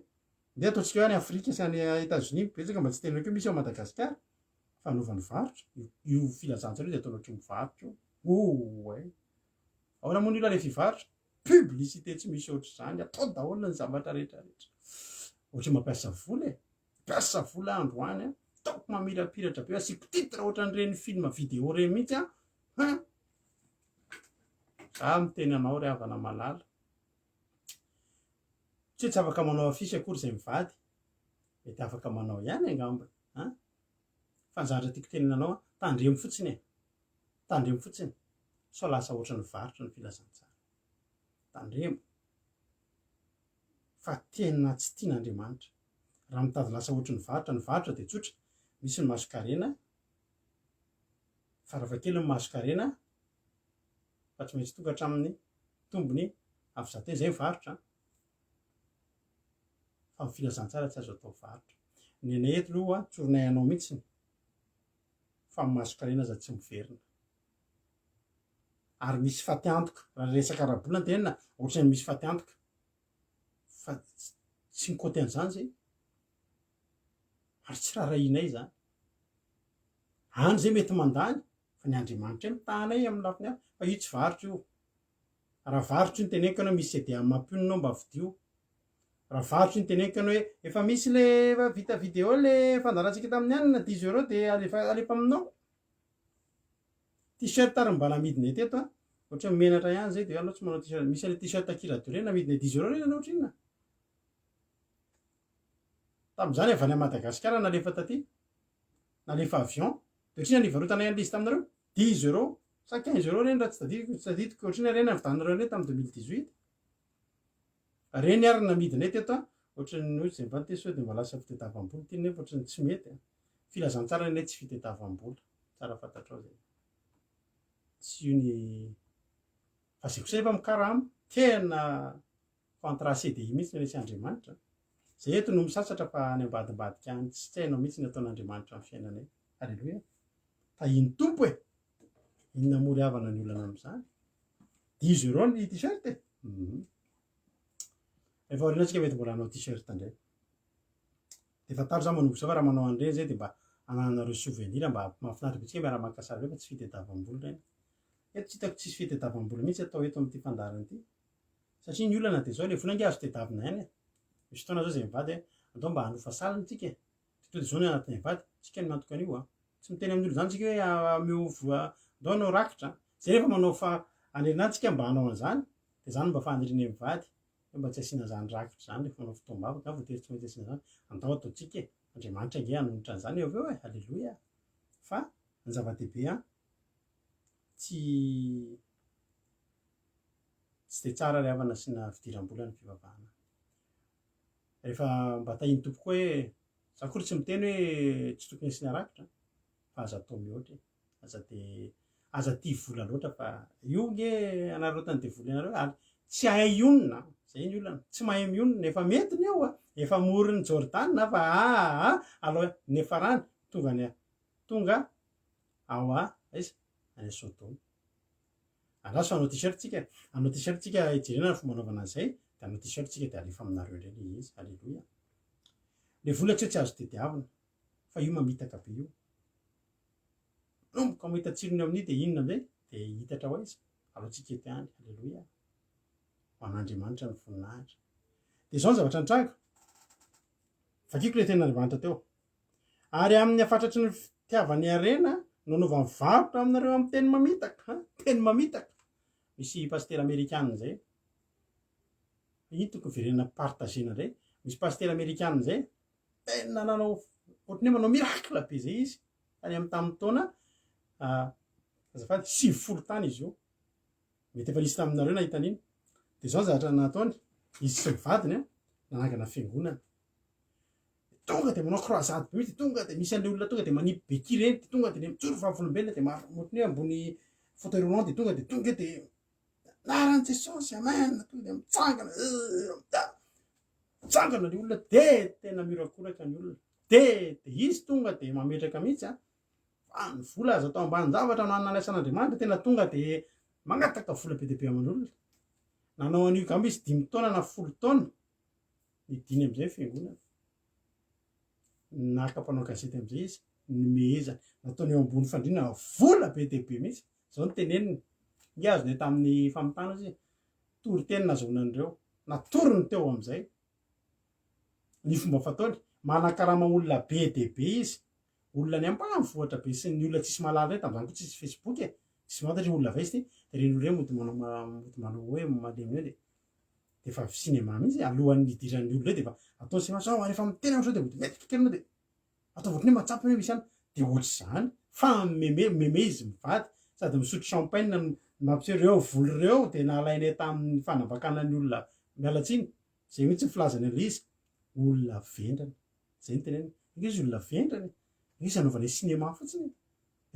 de ataontsika hoe any Afrika sy any États-Unis betsaka mba tsy tena keo misy ao Madagasikara fa anaovany varotra io filazantsareo de ataonao trombo varotra oay ao na moa ny olona le fivarotra publicité tsy misy ohatr' zany atao daholo ny zavatra rehetrarehetra ohatra mampiasa vola piasa vola androany taoko mamirapiratra be asiko titre ohatran'ireny film vidéo reny mihitsy za miteny anao ry havana malala tsy afaka manao afisy akory izay mivady mety afaka manao ihany angamba fanjatra tiako tenenanao tandremo fotsiny tandremo fotsiny sao lasa ohatra ny varotra ny filazantsara tandremo fa tena tsy tian'Andriamanitra raha mitady lasa ohatra ny varotra de tsotra misy ny masokarena faravakely ny masokarena fa tsy maintsy tonga hatramin'ny tombony avy zay varotra fa ny filazantsara tsy azo atao varotra ny anay eto aloha tsoronay anao mihitsiny fa masokarena aza tsy miverina ary misy fatiantoka raha resaka arabolana tenena ohatra ny misy fatiantoka fa tsy nikoty an'izany zay ary tsy raharahinay zany any zay mety mandany fa ny Andriamanitra mitanay amin'ny lafiny hafa fa io tsy varotra io raha varotra io ny teneniko anao misy CD mampiononao mba vidio raha varotra io ny teneniko anao hoe efa misy le vita vidéo le fandarantsika tamin'ny anina 10 € de alefa aminao t-shirt ary mbala amidinay teto ohatra menatra ihany zay de anao tsy manao t-shirt misy le t-shirt kiradio reny amidinay 10 € reny anao ohatrinona tamin'izany avy any Madagasikara nalefa taty nalefa avion de ohatrina nivarotanay an'lizy taminareo 10 € sa 15 € reny raha tsy tadidiko ohatrina reny avidanareo reny tamin'ny 2018 reny ary namidinay teto ohatran'ny hoe zay mivady teso de mba lasa fitadiavam-bola ty nefa ohatran'ny tsy mety filazantsara nay tsy fitadiavam-bola tsara fantatrao zay tsy io ny fa zay kosa efa mikarama tena contrat CDI mihitsy ny resy Andriamanitra zay eto no misasatra fa any ambadimbadika any tsy hainao mihitsy ny ataon'Andriamanitra amin'ny fiainanay alleloia fa iny tompo inona mory havana ny olana amin'izany 10 € ny t-shirt rehefa aoriana antsika mety mbola hanao t-shirt ndray de fataro za manomboka zao fa raha manao an'ireny zay de mba ananareo souvenir mba mahafinaritra bitsika miara-maka sary reo fa tsy fitadiavam-bola reny eto tsy hitako tsisy fitadiavam-bola mihitsy atao eto amin'ity fandarana ity satria ny olana de zao le vola ange azo tadiavina ihany misy fotoana zao zay mivady atao mba hanofa saliny tsika de zao ny anatin'ny mivady tsika ny mantoka an'io tsy miteny amin'ny olo zany tsika hoe ameo voa ndao anao rakitra zay rehefa manao fa anirina tsika mba hanao an'izany de zany mba faniriny mivady mba tsy asiana zany rakitra zany rehefa manao fotoam-bavaka voatery tsy maintsy asiana zany andao ataotsika Andriamanitra ange hanonitra an'izany eo aveo alleloia fa ny zava-dehibe tsy de tsara ry havana sy na fidiram-bola ny fivavahana rehefa mba tahiny tompoko hoe za kory tsy miteny hoe tsy tokony asiana rakitra fa aza atao mihoatra aza tia vola loatra fa io nge anareo tany de vola anareo ary tsy hay ionona zay ny olana tsy mahay mionona efa mety ny eo efa mory ny Jordan fa aloha nefa rany tonga ao aiza any Sodoma alaso anao t-shirt tsika hijerena ny fomba anaovana an'izay de anao t-shirt tsika de alefa aminareo indray le izy alleloia le vola tsy hoe tsy azo tediavina fa io mamitaka be io nomboka mahita tsirony amin'io de inona amizay de hitatra ho izy alohantsika eto ihany alleloia ho an'Andriamanitra ny voninahitra de zao ny zavatra nitranga fakiko le ten'Andriamanitra teo ary amin'ny afatatry ny fitiavany arena nanaovany varotra aminareo amin'ny teny mamitaka teny mamitaka misy pasteur américain zay ino tokony verenana partagena ndray misy pasteur américain zay tena nanao ohatran'ny hoe manao miracle be zay izy tany amin'ny tamin'ny taona azafady 70 tany izy io mety efa nisy taminareo nahita an'iny de zao zavatra nataony izy sy mivadiny nanangana fiangonana tonga de manao croisade be mihitsy tonga de misy an'le olona tonga de manipy beky reny de tonga de le mijoro vavolombelona de ohatran'ny hoe ambony fauteuil roulant de tonga de naran'i Jesosy amen tonga de mitsangana le olona de tena mirakoraka ny olona de izy tonga de mametraka mihitsy fa ny vola azo atao ambany zavatra no analasan'Andriamanitra tena tonga de magnataka vola be deabe aman'olona nanao an'io gamba izy 5 taona na 10 taona nidiny am'izay fiangonana nakapanao gazety am'izay izy nomeza nataony eo ambony fandrina vola be deabe mihitsy zao ny teneniny iazo ne tamin'ny famitana izy tory teny nazonan'ireo natorony teo am'izay ny fomba fataony manakarama olona be deabe izy olona ny ambany vohatra be sy ny olona tsisy malala reny tam'izany koa tsisy Facebook tsisy mahantatra olona vaisy de reny olona mody manao hoe malemy hoe de efa cinéma mihitsy alohan'ny idiran'ny olona de fa atao sy maso rehefa mitena am'zao de mety kikelina de atao voatran'ny hoe matsapy hoe misy any de ohatry zany fa meme izy mivady sady misotro champagne mampiseho reo voly reo de nalainay tamin'ny fanambakanan'ny olona mialatsiny zay mihitsy ny filazany an'le izy olona vendrana zay ny teneny izy olona vendrany izy anaovana cinéma fotsiny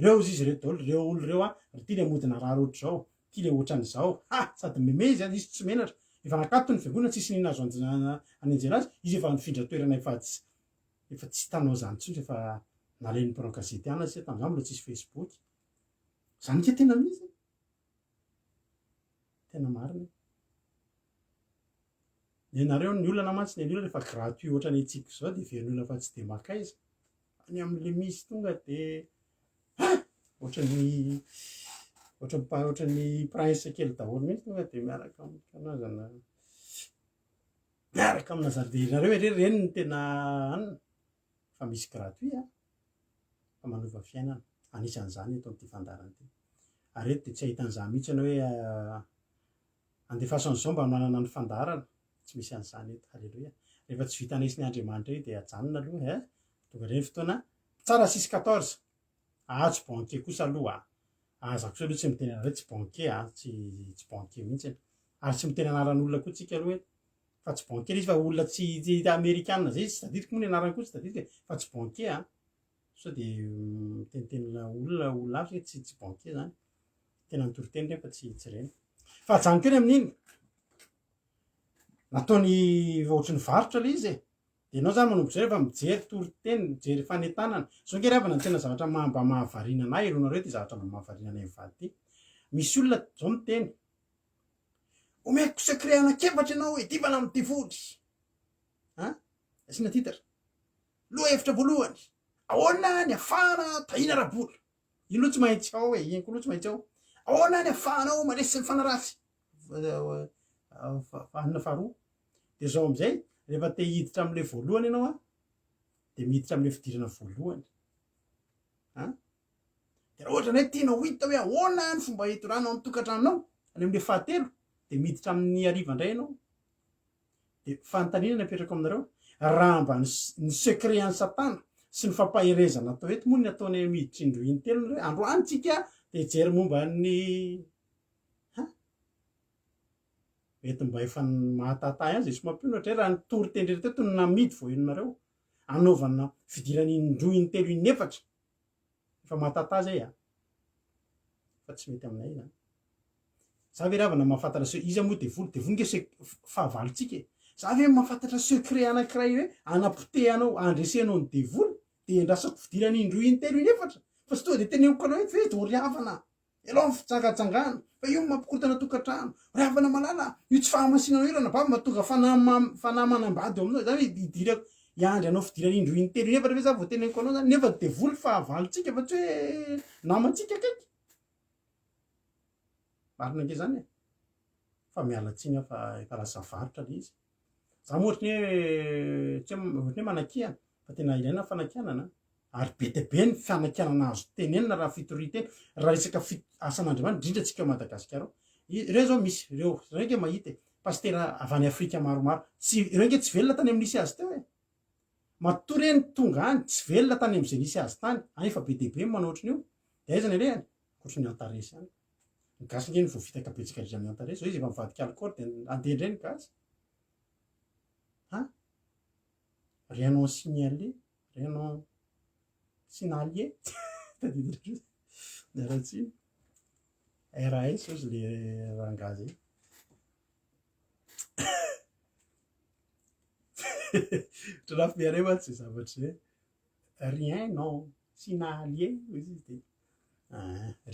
reo izy reo daholo reo olo reo ty le modina raha ohatry zao ty le ohatran'izao sady meme izy izy tsy menatra efa nakato ny fiangonana tsisy nina azo anenjera azy izy efa nifindra toerana efa tsy tanao zany tsotra efa nalain'ny mpanao gazety ana sy tam'izany mbola tsisy Facebook zany ke tena misy tena marina nareo ny olona mantsy ny olona rehefa gratuit ohatrany etsika zao de veriny olona fa tsy de makaiza any am'le misy tonga de ohatran'ny prince kely daholo mihitsy tonga de miaraka amina zary de nareo reny ny tena anina fa misy gratuit fa manova fiainana anisan'izany eto am'ty fandarana ty ary eto de tsy ahitan'izany mihitsy anao hoe andefasan'izao mba manana ny fandarana tsy misy an'izany eto halleloia rehefa tsy vita anaisiny Andriamanitra io de ajanona aloha tonga reny fotoana tsara 6-14 tsy banquier kosa aloha azako kosa aloha tsy miteny anareo tsy banquier tsy banquier mihitsy ary tsy miteny anaran'olona koa tsika aloha fa tsy banquier izy fa olona tsy américaine zay tsy tadidiko moa ny anarany koa tsy tadidiko fa tsy banquier so de miteniteny olona hafa tsy banquier zany tena nitoriteny refa tsy reny fa jany keo ny amin'iny nataony ohatry ny varotra le izy de anao zany manomboka zay rehefa mijery toriteny mijery fanetanana so nge rehavana ny tena zavatra mba mahavarina anay eronareo ty zavatra mba mahavarina anay mivady ty misy olona zao miteny omeko secret anakefatra ianao edivana am'ty voly asina titatra loha hevitra voalohany ahoana ny afahana tahina rabola ino loha tsy maintsy ao ino koa loha tsy maintsy ao ahoana ny afahanao malesy ny fanaratsy fahanina faharoa de zao am'izay rehefa te hiditra am'le voalohany ianao de miditra am'le fidirana voalohany de raha ohatra nay tianao hita hoe ahoana ny fomba hitorana amin'ny tokantranonao any am'le fahatelo de miditra amin'ny ariva indray ianao de fanontaniana napetrako aminareo raha mba ny secret any satana sy ny fampaherezana atao eto moa ny ataony miditra indroiny telo re androany tsika de jery momba ny mety mba efa mahatatay any zay somampino ohatra hoe raha nitory tendrery teto no namidy vo enonareo anaovana fidirany indroiny telo inefatra efa mahatata zay fa tsy mety aminay zany za ve ravana mahafantatra izy moa de voly nge fahavalontsika za ve mahafantatra secret anankiray hoe anapotehanao andresenao ny devoly de ndrasako fidirany indroiny telo inefatra fa sy tonga de teneniko anao hoe de oriavana elo ny fitsangatsangana fa io mampikorotana tokantrano riavana malala io tsy fahamasinana io raha nabava mahatonga fanamanambady eo aminao zany hoe idirako iandry anao fidira indro intelo nefa refa za voateneniko anao zany nefa de voly fahavalontsika fa tsy hoe namantsika kaiky marina nge zany e fa mialatsiny fa efa lasa varotra le izy za mohatry ny hoe tsy ohatry hoe manakiana fa tena ilaina fanakianana ary be dia be ny fanakianana azo tenenina raha fitoriteny raha resaka asan'andriamanitra indrindra tsika Madagasikara ireo zao misy ireo renge mahita pastera avy any Afrika maromaro tsy renge tsy velona tany amin'nisy azy teo e matory eny tonga any tsy velona tany amin'izay nisy azy tany anefa be dia be manaotriny io de aizany rehany koatry ny antaresy any ny gasy nge ny vao vita kapetsika indrindra amin'ny antaresy zao izy efa mivadika alcool de andendray ny gasy ha rien non signalé rien non signalé rahatsy RAS ozy le rangazy tranafi miareo a tsy zavatry hoe rien non signalé izy de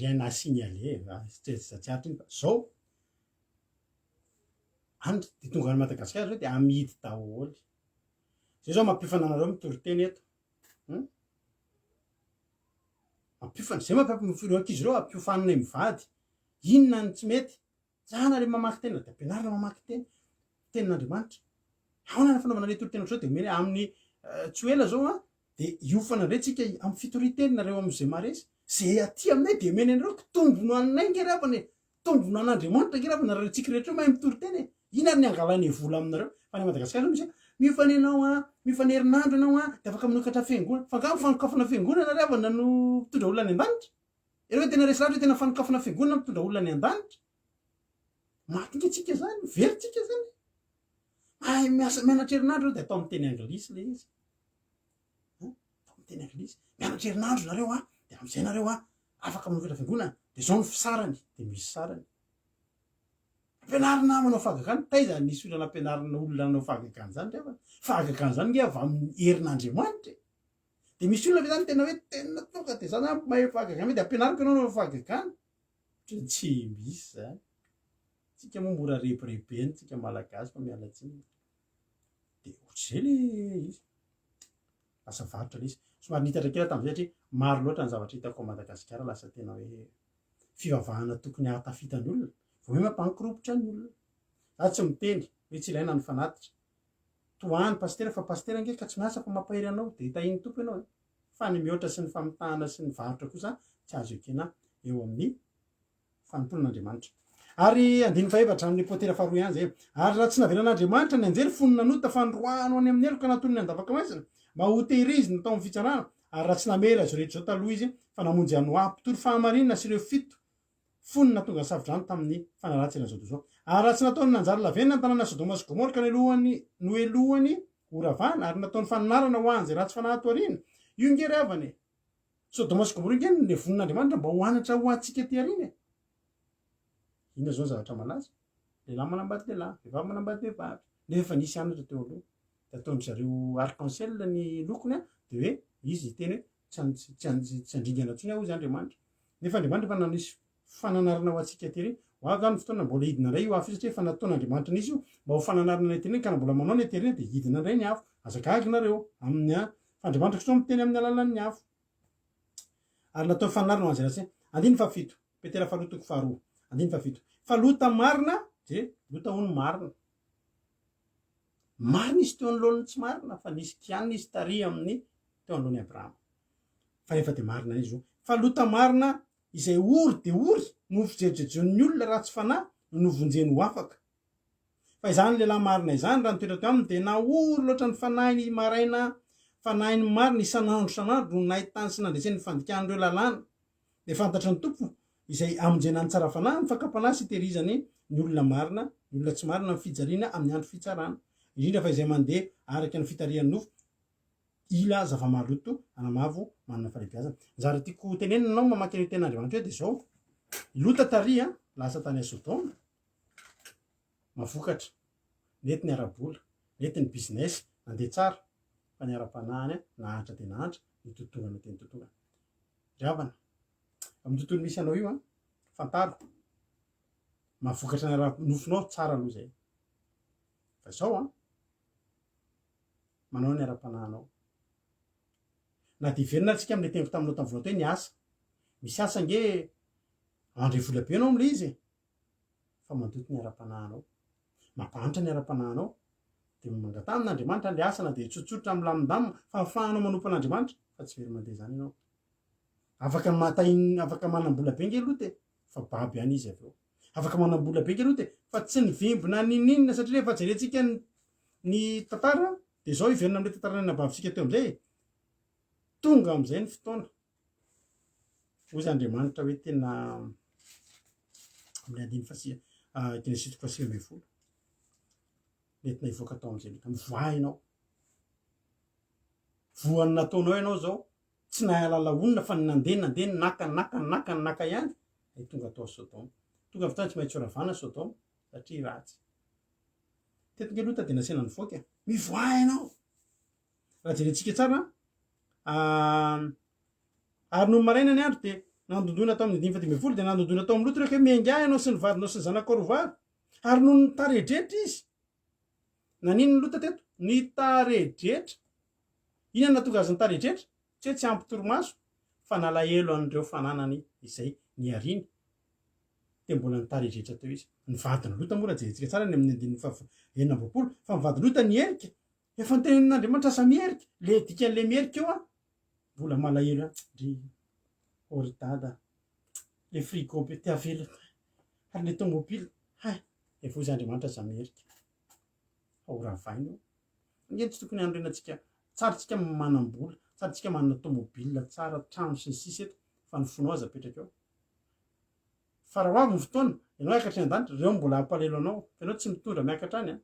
rien na signalé tsytsyatsiaritra iny fa zao andry de tonga any Madagasikara zao de amidy daholy zay zao mampifananareo mitoriteny eto ampifana zay mampiafireo ankizy reo ampiofanina mivady inona ny tsy mety zana le mamaky tena de ampianarina mamaky teny tenin'Andriamanitra aonana fanaovana le toritena zao de omeny amin'ny tsy ela zao a de iofana ndray tsika amin'ny fitoritenareo am'izay maresy zay aty aminay de meny anareo tombono anay nge ravany tombono an'Andriamanitra nge ravana retsika rehetra mahay mitoriteny ina ary ny angalany vola aminareo fa ny Madagasikara misy mifanenao a mifanerinandro anao a de afaka manokatra fiangonana fa nga mifanokafana fiangonana ravana no mitondra olona any an-danitra ereo tena resy lavitra tena fanokafana fiangonana mitondra olona any an-danitra maty nge tsika zany veritsika zany ay mianatra herinandro de atao amin'ny teny anglisy le izy atao amin'ny teny anglisy mianatra herinandro nareo a de am'izay nareo a afaka manokatra fiangonana de zao ny fisarany de misy sarany ampianarina manao fahagakany taiza nisy olana ampianarina olona nanao fahagakany zany refa fahagakany zany nge avy amin'ny herin'Andriamanitra de misy olona ve zany tena hoe tena toka de zany mahay fahagakany de ampianariko anao nanao fahagakany tsy misy zany tsika moa mora rebirebeny tsika malagasy fa mialatsiny de ohatr'izay le izy lasa varotra le izy somary nitatra kely tam'izay satria maro loatra ny zavatra hitako Madagasikara lasa tena hoe fivavahana tokony ahatafitany olona vo hoe mampanokoropotra ny olona za tsy miteny hoe tsy ilaina ny fanatitra toany pastera fa pastera nge ka tsy miasa fa mampahery anao de hitahiny tompo ianao fa ny mihoatra sy ny famitahana sy ny varotra kosa tsy azo ekena eo amin'ny fanomponan'Andriamanitra ary andiny faevatra amin'ny potera faharoa ihany zay ary raha tsy navelan'Andriamanitra ny anjely fony nanota fandroano any amin'ny eloka natony ny andavaka maisina mba ho tehirizy natao amin'ny fitsarana ary raha tsy namela azy rehetra zao taloha izy fa namonjy anoa mpitory fahamarinana sy ireo fito fony na tonga savidrano tamin'ny fanaratsy eran'izao toa zao ary raha tsy nataony nanjary lavenina ny tanàna Sodoma sy Gomora ka noelohany oravana ary nataony fananarana ho any zay raha tsy fanahatoriana io nge ravany Sodoma sy Gomora nge le vonin'Andriamanitra mba ho anatra ho antsika ty ariny ina zao zavatra malaza lehilahy manambady lehilahy vehivavy manambady vehivavy nefa nisy anatra teo aloha de ataony zareo arc-en-ciel ny lokony a de hoe izy teny hoe tsy andringana ntsony aho izy Andriamanitra nefa Andriamanitra fa nanisy fananarana ho antsika ty ariny ho avy any fotoana mbola hidina ndray io afo satria fa nataon'Andriamanitra nisy io mba ho fananarana ny teny ka mbola manao ny tereny de hidina ndray ny afo azakahaka nareo amin'ny Andriamanitra kosa miteny amin'ny alalan'ny afo ary natao fananarana ho anzay ratsy andiny fafito petera faharoa toko faharoa andiny fafito fa lota marina de lota hono marina marina izy teo anoloany tsy marina fa nisy kianina izy tary amin'ny teo anoloany Abrahama fa efa de marina izy io fa lota marina izay ory de ory no fijerijejon'ny olona raha tsy fanahy no vonjeny ho afaka fa izany lehilahy marina izany raha nitoetra teo aminy de na ory loatra ny fanahiny maraina fanahiny marina isan'andro no nahitany sy nandreseny ny fandikan'ireo lalàna de fantatra ny tompo izay amonjenany tsara fanahy mifakapanahy sy tehirizany ny olona marina ny olona tsy marina ny fijaliana amin'ny andro fitsarana indrindra fa izay mandeha araka ny fitarihan'ny nofo ila zava-maloto anamavo manana falebiazana zary tiako tenenina anao mamaky ny ten'Andriamanitra hoe de zao lota taria lasa tany Sodoma mavokatra nety ny arabola nety ny business nandeha tsara fa ny ara-panahiny nahatra de nahatra ny totongana teny totongana ravana amin'ny tontolo misy anao io a fantaro mavokatra ny ara-nofinao tsara aloha zay fa zao a manao ny ara-panahinao na de verina atsika am'le tempo taminao tamin'ny voaloha teo ny asa misy asa nge andre vola be anao am'le izy fa mandoto ny ara-panahinao mampanitra ny ara-panahinao de mangata amin'Andriamanitra le asa na de tsotsotra milamindamina fa ahafahanao manompo an'Andriamanitra fa tsy very mandeha zany ianao afaka afaka manam-bola be nge lote fa baby any izy aveo afaka manam-bola be nge lote fa tsy nivimbina ninina satria efa jerentsika ny tantara de zao iverina am'le tantara nabavitsika teo am'izay tonga am'izay ny fotoana ozy Andriamanitra hoe tena am'le andiny Genesisy 9:10 nentina ivoaka tao am'izay lota mivoahinao voany nataonao ianao zao tsy nahay alalaonina fa nandeha naka ihany ay tonga tao Sodoma tonga fotoana tsy maintsy horavana Sodoma satria ratsy tetika lota de nasena nivoaka mivoahinao raha jerentsika tsara ary no maraina ny andro de nandondona tao amin'ny 5:10 de nandondona tao amin'ny loto reka hoe miainga ianao sy ny vadinao sy ny zanakao rovary ary no nitaredretra izy nanino ny lota teto nitaredretra ina natonga azy nitaredretra tsy hoe tsy ampy torimaso fa nalahelo an'ireo fananany izay niariny de mbola nitaredretra teo izy ny vadiny lota moa raha jerentsika tsara ny amin'ny 9:20 fa ny vady lota nierika efa nitenin'Andriamanitra asa mierika le dikan'le mierika eo mbola malahelo ry oridada le frigo be ty avela ary le tomobily efa ozy Andriamanitra aza mierika aoravaino ngeny tsy tokony andrenantsika tsarytsika manam-bola tsarytsika manana tomobile tsara trano sy ny sisa eto fa ny fonao aza apetraka eo fa raha hoavy ny fotoana ianao hiakatra ny an-danitra reo mbola hampalelo anao fa ianao tsy mitondra miakatra any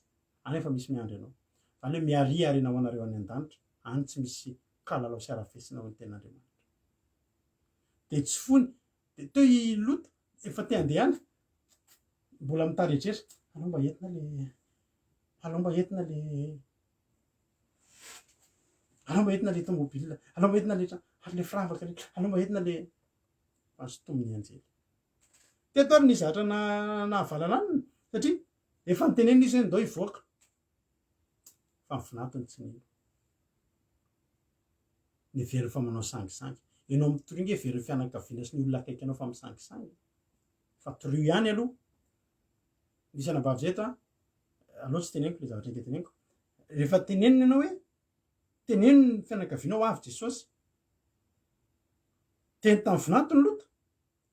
anefa misy miandry anao zany hoe miariarina ho anareo any an-danitra any tsy misy kalalao sy arafesina ho ny ten'Andriamanitra de tsy fony de teo ilota efa te andeha any mbola mitaretreritra alao mba entina le alao mba entina le tomobile alao mba entina le ary le firavaka rehetra alao mba entina le masotominy anjely teto ary ny zatra nahavalananina satria efa nitenenina izy hoe ndao ivoaka fa mifinatiny tsy nino ny very fa manao sangisangy ianao mitoringe very fianakaviana sy ny olona akaiky anao fa misangisangy fa toro ihany aloha misy anabavy zay eto aloha tsy teneniko le zavatra nke teneniko rehefa tenenina ianao hoe teneno ny fianakavianao avy Jesosy teny tamin'ny vinatony lota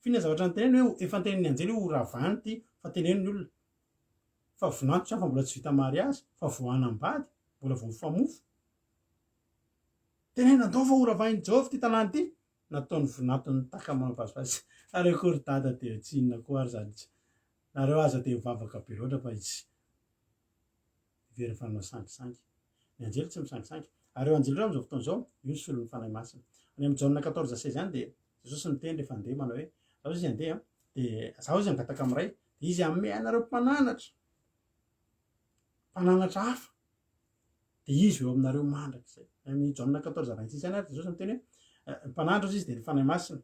fina zavatra nyteneny hoe efa ntenen'ny anjely ho ravany ty fa teneno ny olona fa vinato fa mbola tsy vita mariazy fa voanam-bady mbola vo mifamofo tenena andao fa ho ravahiny Jehova ty tanàny ty nataony vinatony taka mampasipazy ary akory dada de tsinona koa ary zany nareo aza te mivavaka be loatra fa izy very fanao sangisangy ny anjely tsy misangisangy ary eo anjely reo am'izao fotoana zao io ny solon'ny fanahy masina any amin'ny Jaona 14:16 zany de Jesosy niteny rehefa andeha manao hoe zaho izy andeha de zaho izy angataka amiray de izy ame anareo mpananatra hafa de izy eo aminareo mandraka zay amin'ny Jaona 14:26 zany ary Jesosy miteny hoe mpananatra izy de ny fanahy masina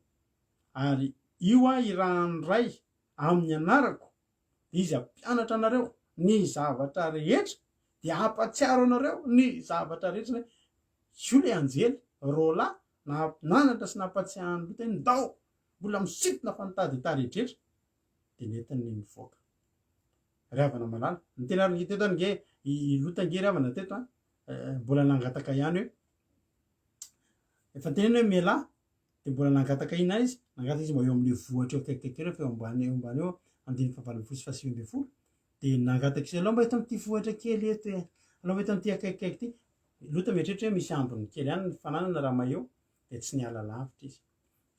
ary io irahan'iray amin'ny anarako de izy ampianatra anareo ny zavatra rehetra de ampatsiaro anareo ny zavatra rehetra io le anjely rola nanatra sy nampatsiahany lota hoe ndao mbola misitona fa nitady tarehetra de netiny mivoaka riavana malala ny tena ary teto any nge ilota nge riavana teto mbola nangataka ihany hoe efa tenena hoe miala de mbola nangataka ina izy nangataka izy mba eo am'le vohatra eo akaikikaiky reo fa eo ambany eo 5:20 de nangataka izy alao mba eto am'ty vohatra kely eto alao mba eto am'ty akaikikaiky ty lota mieritreritra hoe misy ambiny kely ihany ny fananana raha maheo de tsy niala lavitra izy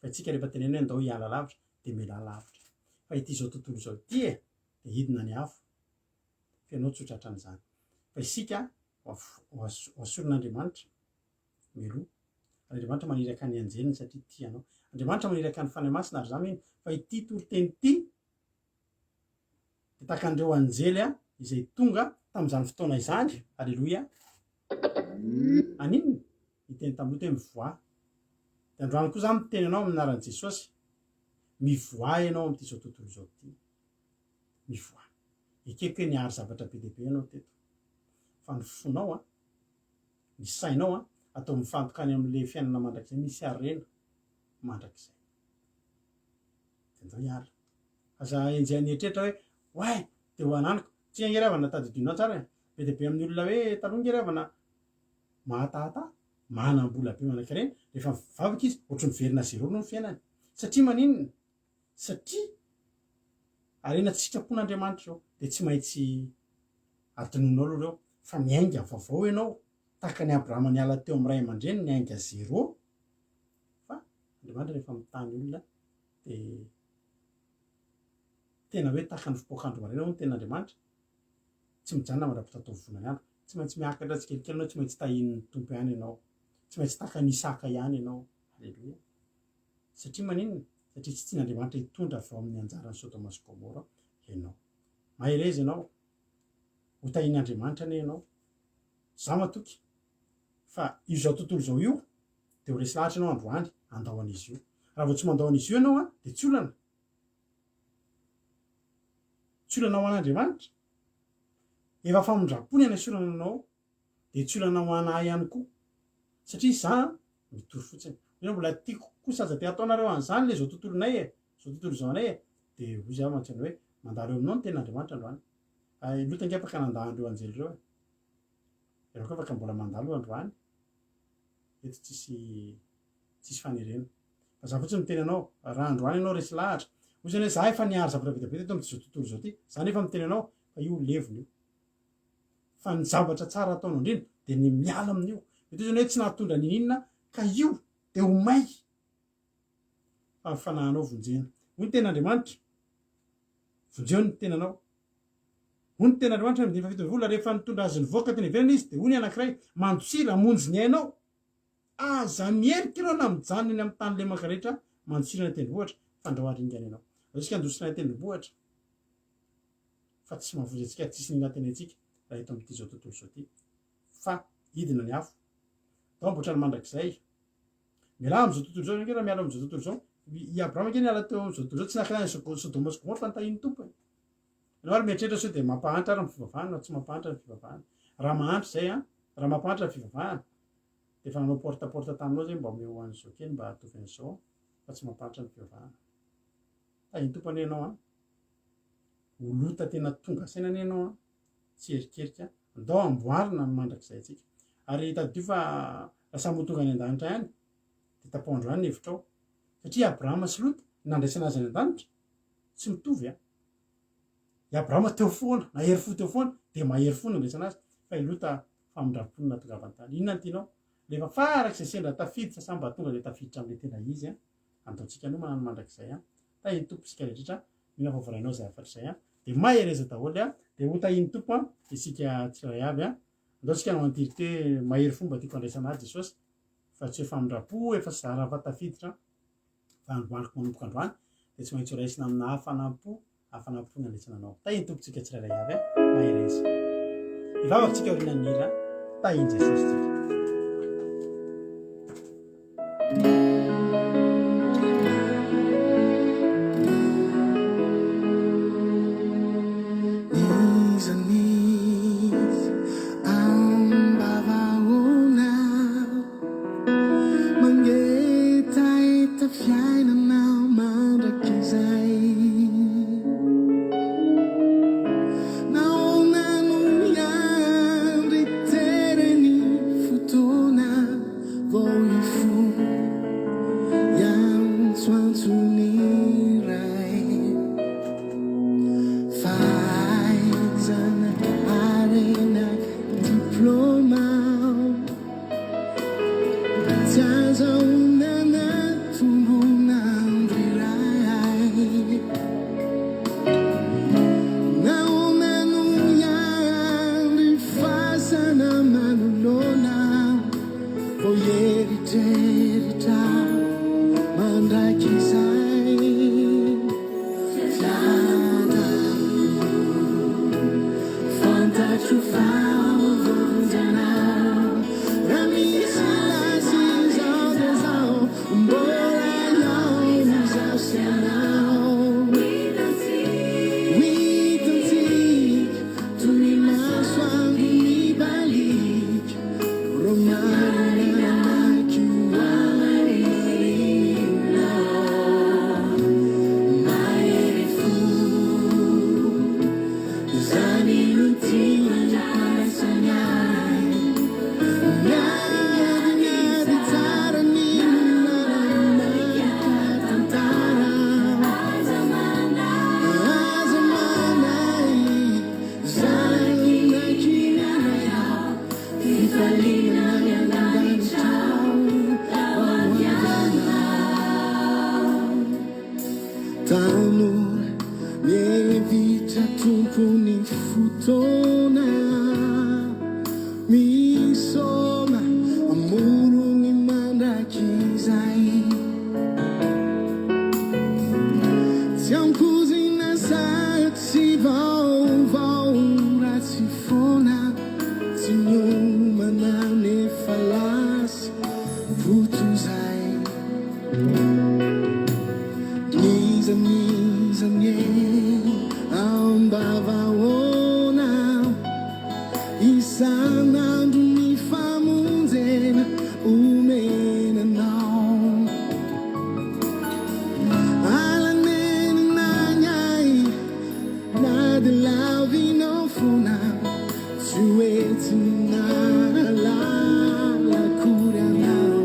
fa itsika rehefa tenena hoe ndao hiala lavitra de miala lavitra fa ity zao tontolo zao ty de hidina ny afo fa ianao tsotratra an'izany fa isika hoasorin'Andriamanitra miloha Andriamanitra maniraka ny anjeliny satria ty anao Andriamanitra maniraka ny fanahy masina ary zany fa ity toriteny ty de taka andreo anjely izay tonga tam'izany fotoana izany alleloia aninony iteny tamin'lota hoe mivoa de androany koa zany miteny anao amin'ny anaran'i Jesosy mivoa ianao am'ty zao tontolo zao ty mivoa ekeko hoe niary zavatra be dehibe ianao teto fa ny fonao ny sainao a atao mifantokany amin'le fiainana mandrakizay misy arena mandrakizay de ndao hiala aza enjehany etrehtra hoe way de ho ananiko tsy angeravana tadidinao tsara be de be amin'ny olona hoe taloha ngeravana mahatahata manam-bola be manakireny rehefa mivavaka izy ohatry miverina zero no ny fiainany satria maninona satria arena tsy sitrapon'Andriamanitra zao de tsy maintsy atononao aloha reo fa miainga vaovao ianao tahaka ny Abrahama niala teo amin'ny ray aman-dreny niainga zero fa Andriamanitra rehefa mitany olona de tena hoe tahaka ny fipoakandro marena ho ny ten'Andriamanitra tsy mijanona mandrapita tao vonany andro tsy maintsy miakatra tsikelikely anao tsy maintsy tahin'ny tompo ihany ianao tsy maintsy tahaka ny Isaka ihany ianao aleloia satria maninona satria tsy tian'Andriamanitra hitondra avy ao amin'ny anjarany Sodoma sy Gomora ianao mahereza ianao ho tahin'ny Andriamanitra ane ianao za matoky fa io zao tontolo zao io de ho resy lahatra ianao androany andao an'izy io raha vao tsy mandao an'izy io ianao a de tsy olana tsy olana ho an'Andriamanitra efa famondrapony any asolana anao de tsy olana ho anahy ihany koa satria za mitory fotsiny io mbola tiako koa saza te ataonareo an'izany le zao tontolonay zao tontolo zao anay de hoy za mantsana hoe mandalo eo aminao ny ten'Andriamanitra androany lotanga afaka nandahndreo anjely reo reo koa afaka mbola mandalo androany eto tsisy fanerena fa za fotsiny miteny anao raha androany ianao resy lahatra hoy zany hoe za efa niary zavatra be dia be teto amin'izao tontolo zao ty za nefa miteny anao fa io levona io fa ny zavatra tsara ataonao indrindra de ny miala amin'io mety zany hoe tsy nahatondra ninina ka io de ho may fa mifanahanao vonjena hoy ny ten'Andriamanitra vonjeo ny tenanao hoy ny ten'Andriamanitra ny efa fito vola rehefa nitondra azy nivoaka teny ivelany izy de hoy ny anankiray mandosira monjy ny ainao aza mierika ireo na mijanona eny amin'ny tany le maka rehetra mandosirana tendrombohitra fandrahoaringana ianao atsika andosirana tendrombohitra fa tsy mahavozy atsika tsisy ninateny atsika raha eto amin'ity zao tontolo zao ty fa hidina ny afo dao mboatrany mandrakizay miala am'izao tontolo zao raha miala am'izao tontolo zao i Abrahama ke niala teo am'izao tontolo zao tsy nakilany Sodoma sy Gomora fa nitahiny tompo ianao ary mieritreritra sao de mampahantra ary ny fivavahana na tsy mampahantra ny fivavahana raha mahantra zay a raha mampahantra ny fivavahana de fa nanao portaporta taminao zay mba omeo an'izao kely mba hatovy an'izao fa tsy mampahantra ny fivavahana tahiny tompo ane ianao a olota tena tonga saina ane ianao a tsy erikerika andao amboarina ny mandrakizay atsika ary tadio fa lasa motonga any an-danitra ihany de tapoandro any ny hevitrao satria Abrahama sy Lota nandraisana azy any an-danitra tsy mitovy a i Abrahama teo foana na hery fo teo foana de mahery fo nandraisana azy fa i Lota famondraponina tongavantany inona ny tianao rehefa farak'izay sendra tafiditra sa mba tonga de tafiditra amin'le tena izy a andaontsika no manano mandrakizay a tahiny tompo sika rehetrrehetra mila fahavarainao zay afatrizay a de mahereza daholo a de ho tahiny tompo a isika tsiray avy a andaontsika no antiry te mahery fomba tiako andraisana azy Jesosy fa tsy hoe famondrapo efa zara fa tafiditra fa androaniko manomboka androany de tsy maintsy ho raisina amina hafanampo ny andraisana anao tahiny tompo tsika tsirairay avy a mahereza ivavaka tsika orinan'ny hira tahiny Jesosy tsika tanora mievitra tompony fotoana misona amorony mandrakizay tsy amkozina satsy vaovao ratsy fona tsy miomana nefa lasy votozay nizanye ambavaona isanandro ny famonjena omenanao alaneny nanyay na de lavinao fona tsy oetsy nalala kory anao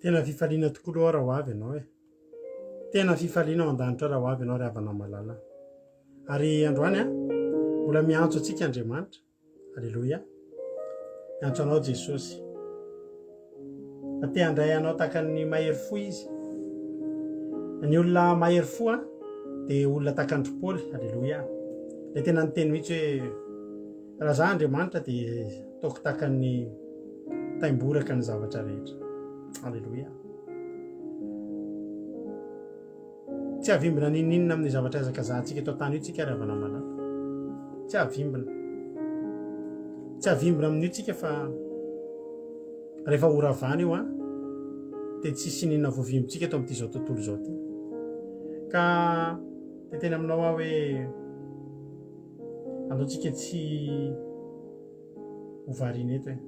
tena fifaliana tokoa loha raha ho avy ianao e tena fifaliana ao an-danitra raha ho avy ianao ry havanao malala ary androany a mbola miantso atsika Andriamanitra alleloia miantso anao Jesosy fa te handray anao tahaka ny mahery fo izy ny olona mahery fo a dia olona tahaka andry Paoly alleloia le tena nyteny mihitsy hoe raha za Andriamanitra dia taoko tahaka ny taimboraka ny zavatra rehetra alleloia tsy avimbina ninninina amin'ny zavatra ezaka zahantsika eto tany io tsika ry havana malala tsy avimbina amin'io tsika fa rehefa oravana io a dia tsisy ninona voavimbintsika eto amin'ity zao tontolo zao ty ka dia tena aminao aho hoe alohantsika tsy hovariana eto e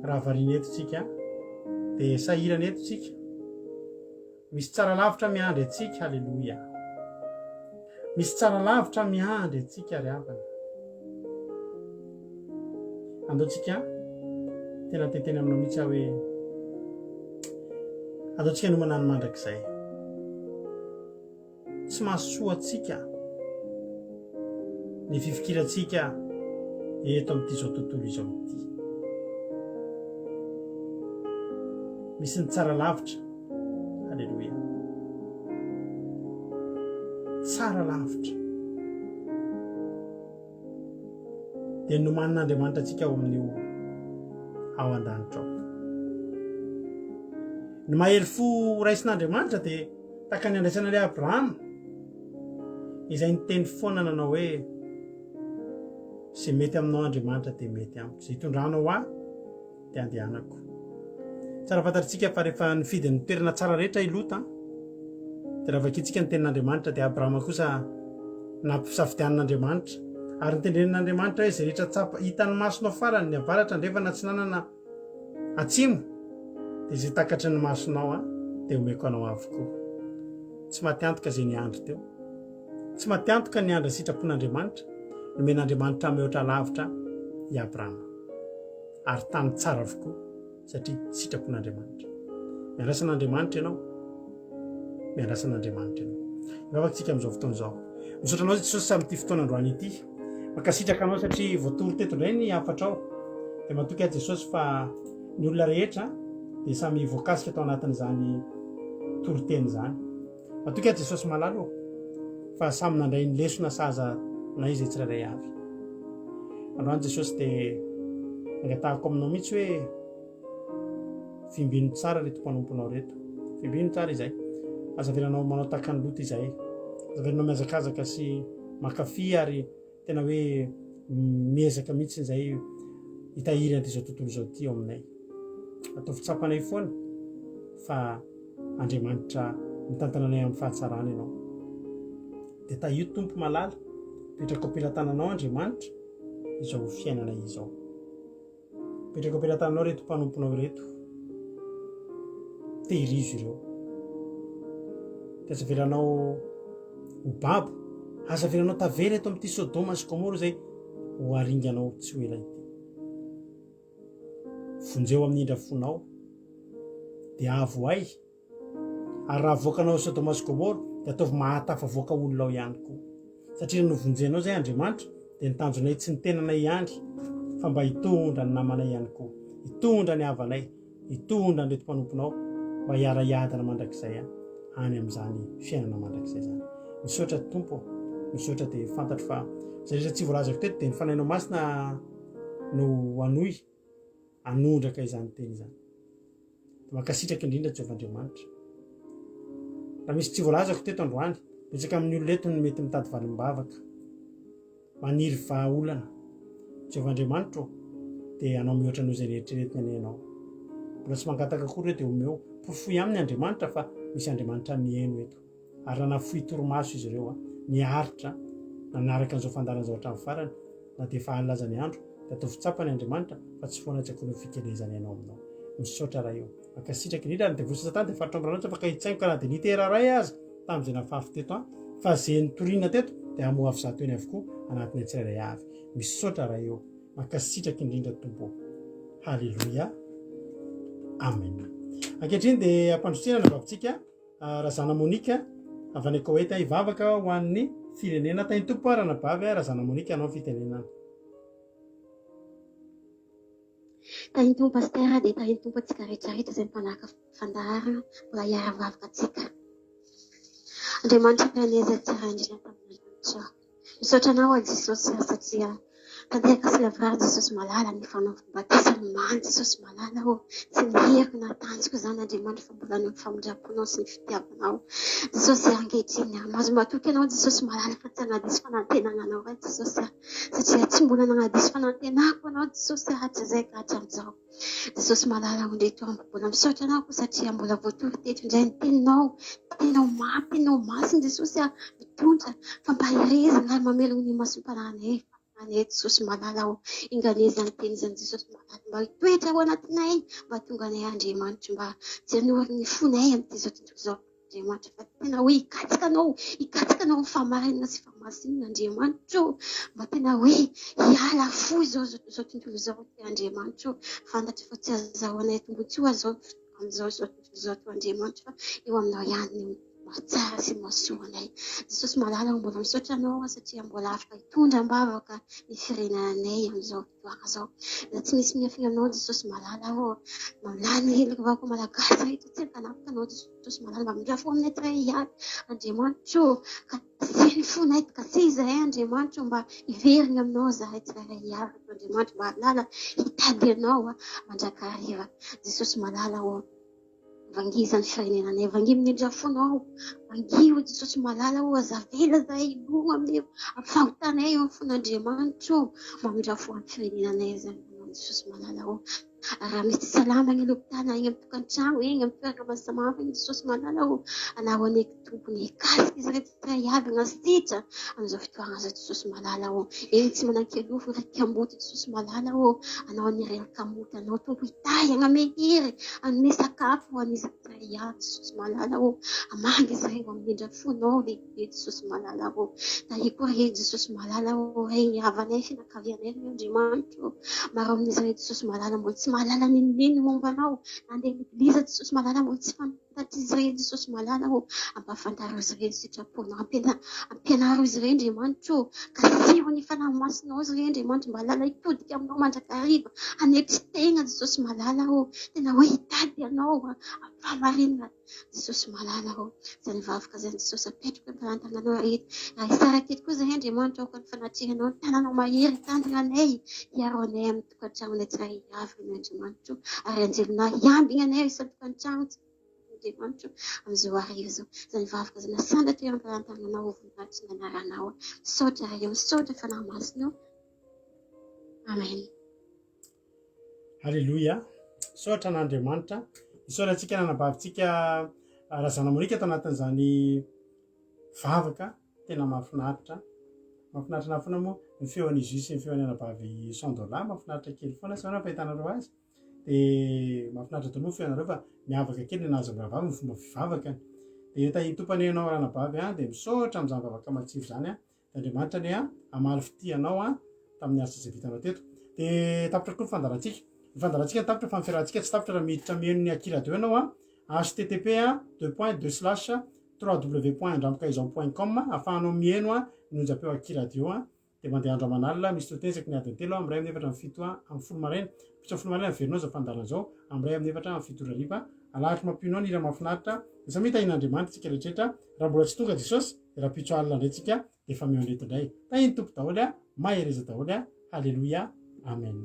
raha variana eto tsika dia sahirana eto tsika misy tsara lavitra miandry atsika halleloia misy tsara lavitra miandry atsika ry havana andaontsika tena teteny aminao mihitsy aho hoe andaontsika no manano mandrakizay tsy mahasoa atsika ny fifikirantsika eto amin'ity zao tontolo izao ity misy ny tsara lavitra halleloia tsara lavitra dia nomanin'Andriamanitra antsika ao amin'io ao an-danitra ao. Ny mahery fo raisin'Andriamanitra dia tahaka ny andraisana ilay Abrahama izay niteny foana nanao hoe izay mety aminao Andriamanitra dia mety amiko, izay hitondranao aho dia andehanako. Tsara fantatritsika fa rehefa nifidy ny toerana tsara rehetra i Lota dia raha vakitsika ny tenin'Andriamanitra dia Abrahama kosa nampisafidian'Andriamanitra ary nitendren'Andriamanitra hoe izay rehetra tsapa hitan'ny masonao farany ny avaratra ndrefa na tsy nanana atsimo dia izay takatry ny masonao dia omeko anao avokoa. Tsy matiantoka izay niandry teo, tsy matiantoka ny andra sitrapon'Andriamanitra nomen'Andriamanitra mihoatra lavitra i Abrahama ary tany tsara avokoa satria sitrapon'Andriamanitra. Miandrasan'Andriamanitra ianao, miandrasan'Andriamanitra ianao. Ivavakantsika amin'izao fotoana izao. Misaotra anao Jesosy amin'ity fotoana androany ity. Mankasitraka anao satria voatory teto indray ny hafatra ao. Dia matoky ahy Jesosy fa ny olona rehetra dia samy voakasika tao anatin'izany toriteny izany. Matoky ahy Jesosy malalo fa samy nandray ny lesona saza na izy tsirairay avy. Androany Jesosy dia angatahako aminao mihitsy hoe fimbino tsara reto mpanomponao reto. Fimbino tsara izay. Azavelanao manao tahaka ny Lota izay. Azavelanao miazakazaka sy makafy ary tena hoe miezaka mihitsy izay hitahiry an'izao tontolo izao ity ao aminay. Atao fitsapanay foana fa Andriamanitra mitantana anay amin'ny fahatsarana ianao. Dia tahio Tompo malala, petraka am-pelantananao Andriamanitra izao fiainanay izao. Petraka am-pelantananao reto mpanomponao reto. Tehirizo ireo. Dia azavelanao ho babo, azavelanao tavery eto amin'ity Sodoma sy Gomora izay ho aringanao tsy ho ela ity. Vonjeo amin'ny indra fonao dia avo ay. Ary raha voakanao Sodoma sy Gomora dia ataovy mahatafavoaka olona ao ihany koa. Satria no vonjenao izay Andriamanitra dia nitanjonay tsy ny tenanay ihany fa mba hitondra ny namanay ihany koa, hitondra ny havanay, hitondra ny reto mpanomponao mba hiara-hiadana mandrakizay any amin'izany fiainana mandrakizay zany. Misaotra Tompo, misaotra dia fantatro fa izay rehetra tsy voalazako teto dia ny fanahinao masina no hanohy hanondraka izany teny izany. Dia mankasitraka indrindra Jehovah Andriamanitra. Raha misy tsy voalazako teto androany, betsaka amin'ny olona eto no mety mitady valim-bavaka, maniry vahaolana. Jehovah Andriamanitra dia anao mihoatra anao izay rehetrarehetra ny ianao. Mbola tsy mangataka koa ireo dia omeo mpofoy aminy Andriamanitra fa misy Andriamanitra mihaino eto. Ary nanafoy torimaso izy ireo niaritra nanaraka an'izao fandaran'izao hatramin'ny farany na dia efa alina aza ny andro dia atao fitsapany Andriamanitra fa tsy foana tsy akory ny fikelezany ianao aminao. Misaotra raha eo. Mankasitraka indrindra ny devosa Satana dia faritra ambranitra fa kahitsaiky karaha dia litera ray aza tamin'izay nafafy teto fa izay nitoriana teto dia hamoha avy zato eny avokoa anatin'ny tsirairay avy. Misaotra raha eo. Mankasitraka indrindra Tompo. Halleluia. Amen. Ankehitriny dia ampandrotsiana ny vavintsika Razana Monika avy any Koeta hivavaka ho an'ny firenena tany Tompo arana bavy Razana Monika anao fitenenana. Tany Tompo Pasteur dia tany Tompo antsika rehetrarehetra izay mpanaka fandaharana mbola hiara-vavaka antsika. Andriamanitra mpianeza tsara indrindra tamin'Andriamanitra. Misaotra anao Jesosy satria tandeka sy lavrary Jesosy malala ny fanaovim-batisa mamy Jesosy malala sy ny heriko natanjoko izany Andriamanitra fa mbola ny famondraponao sy ny fitiavanao. Jesosy ankehitriny mahazo matoky anao Jesosy malala fa tsy hanadisy fanantenana anao raha Jesosy satria tsy mbola nanadisy fanantenako anao Jesosy hatrizay ka hatramin'izao. Jesosy malala ondreto mbola misaotra anao satria mbola voatory teto indray ny teninao, tenao mafy, tenao masina Jesosy mitondra fa mba hirezana raha mamelogno ny masom-panahiny Jesosy malala inganezany tenizany Jesosy malala mba hitoetra ao anatinay mba tonga anay Andriamanitra mba tsy hanory ny fonay amin'ity zao tontolo zao Andriamanitra fa tena hoe hikatsika anao ny famarinana sy famasinana Andriamanitra mba tena hoe hiala fo zao tontolo zao ty Andriamanitra fantatra fa tsy azahoanay tombontsoa zao amin'izao tontolo zao to Andriamanitra fa eo aminao ihany mahatsara sy mahasoa anay. Jesosy malala ho mbola misaotra anao satria mbola afaka hitondra ambavaka ny firenenanay amin'izao fotoana zao. Na tsy misy miafina aminao Jesosy malala ho malany hely vako malagasy reto tsy ankanapaka anao Jesosy malala mba mindrafo aminay tsiray ihany Andriamanitro ka zay ny fonay ka sy izahay Andriamanitro mba hiverina aminao zahay tsiray ihany Andriamanitro mba halala hitady anao mandrakariva Jesosy malala ho vangizany firenenanay vangi mindrafonao vangio Jesosy malala ho azavela zahay no amin'ny afahotanay eo amin'ny fon'Andriamanitro mba mindrafo amin'ny firenenanay zany Jesosy malala ho raha misy salama ny lopitana eny amin'ny tokantrano eny amin'ny toerana mahasamama eny Jesosy malala ho anao ane tompony hikasika izy rehetra tsiray avy nasitra amin'izao fotoana zao Jesosy malala ho eny tsy manan-kelofo raiky amboty Jesosy malala ho anao anirelaka amoty anao tompo hitay agnamehiry anome sakafo ho an'izy tsiray avy Jesosy malala ho amanga izy reo amin'ny indrafonao lehibe Jesosy malala ho tahikoa re Jesosy malala ho reny havanay finakavianay ny Andriamanitro maro amin'izy re Jesosy malala mbola tsy mahalala ninonino momba anao nandeha migliza Jesosy malala mbola tsy fantatry izy re Jesosy malala ho ampafantaro izy re sitraponao ampianaro izy re Andriamanitro ka siro ny fanahy masinao izy re Andriamanitro mba halala hitodika aminao mandrakariva anetry tegna Jesosy malala ho tena hoe hitady anao ampamarinina Jesosy malala ho zany vavaka zany Jesosy apetraka ampirantananao rehetra raha isara keto koa zay Andriamanitro ao ka ny fanatrehanao ny tananao mahery tandrina anay hiaro anay amin'ny tokantragnonay tsiray avy ny Andriamanitro ary anjelona hiambina anay isa tokantrano Andriamanitro amin'izao arivo zao zany vavaka zany asandra toerana ampirantananao voninahitsy ny anaranao misaotra eo misaotra fanahy masinao amen. Halleluja. Misaotra an'Andriamanitra. Misaotra antsika nanabavintsika razana monika tao anatin'izany vavaka tena mahafinaritra. Mahafinaritra na foana moa ny feon'izy sy ny feon'ny anabavy $100 mahafinaritra kely foana sy mana fahitanareo azy. Dia mahafinaritra daholo moa feonareo fa miavaka kely ny anazy amravavy ny fomba fivavakany. Dia rehefa hitopany ianao ranabavy dia misaotra amin'izany vavaka matsiro zany Andriamanitra ny hamaly fitianao tamin'ny asa izay vitanao teto. Dia tapitra koa ny fandarantsika. Ny fandarantsika ny tapitra fa ny fiarahantsika tsy tapitra raha miditra meno ny akiradio ianao http://www.andramikaizao.com ahafahanao mieno ny onjam-peo akiradio dia mandeha andro aman'alina misy totensaky ny adiny 3 amin'ny 4 amin'ny 7 amin'ny folo maraina pitso folo maraina verinao zao fandaran'izao amin'ny 4 amin'ny 7 hariva alahatra mampionao ny ira mahafinaritra dia samy tahin'Andriamanitra tsika rehetrarehetra raha mbola tsy tonga Jesosy dia raha pitso alina indray tsika dia efa meo andreto indray tahiny tompo daholo mahereza daholo halleluja amen.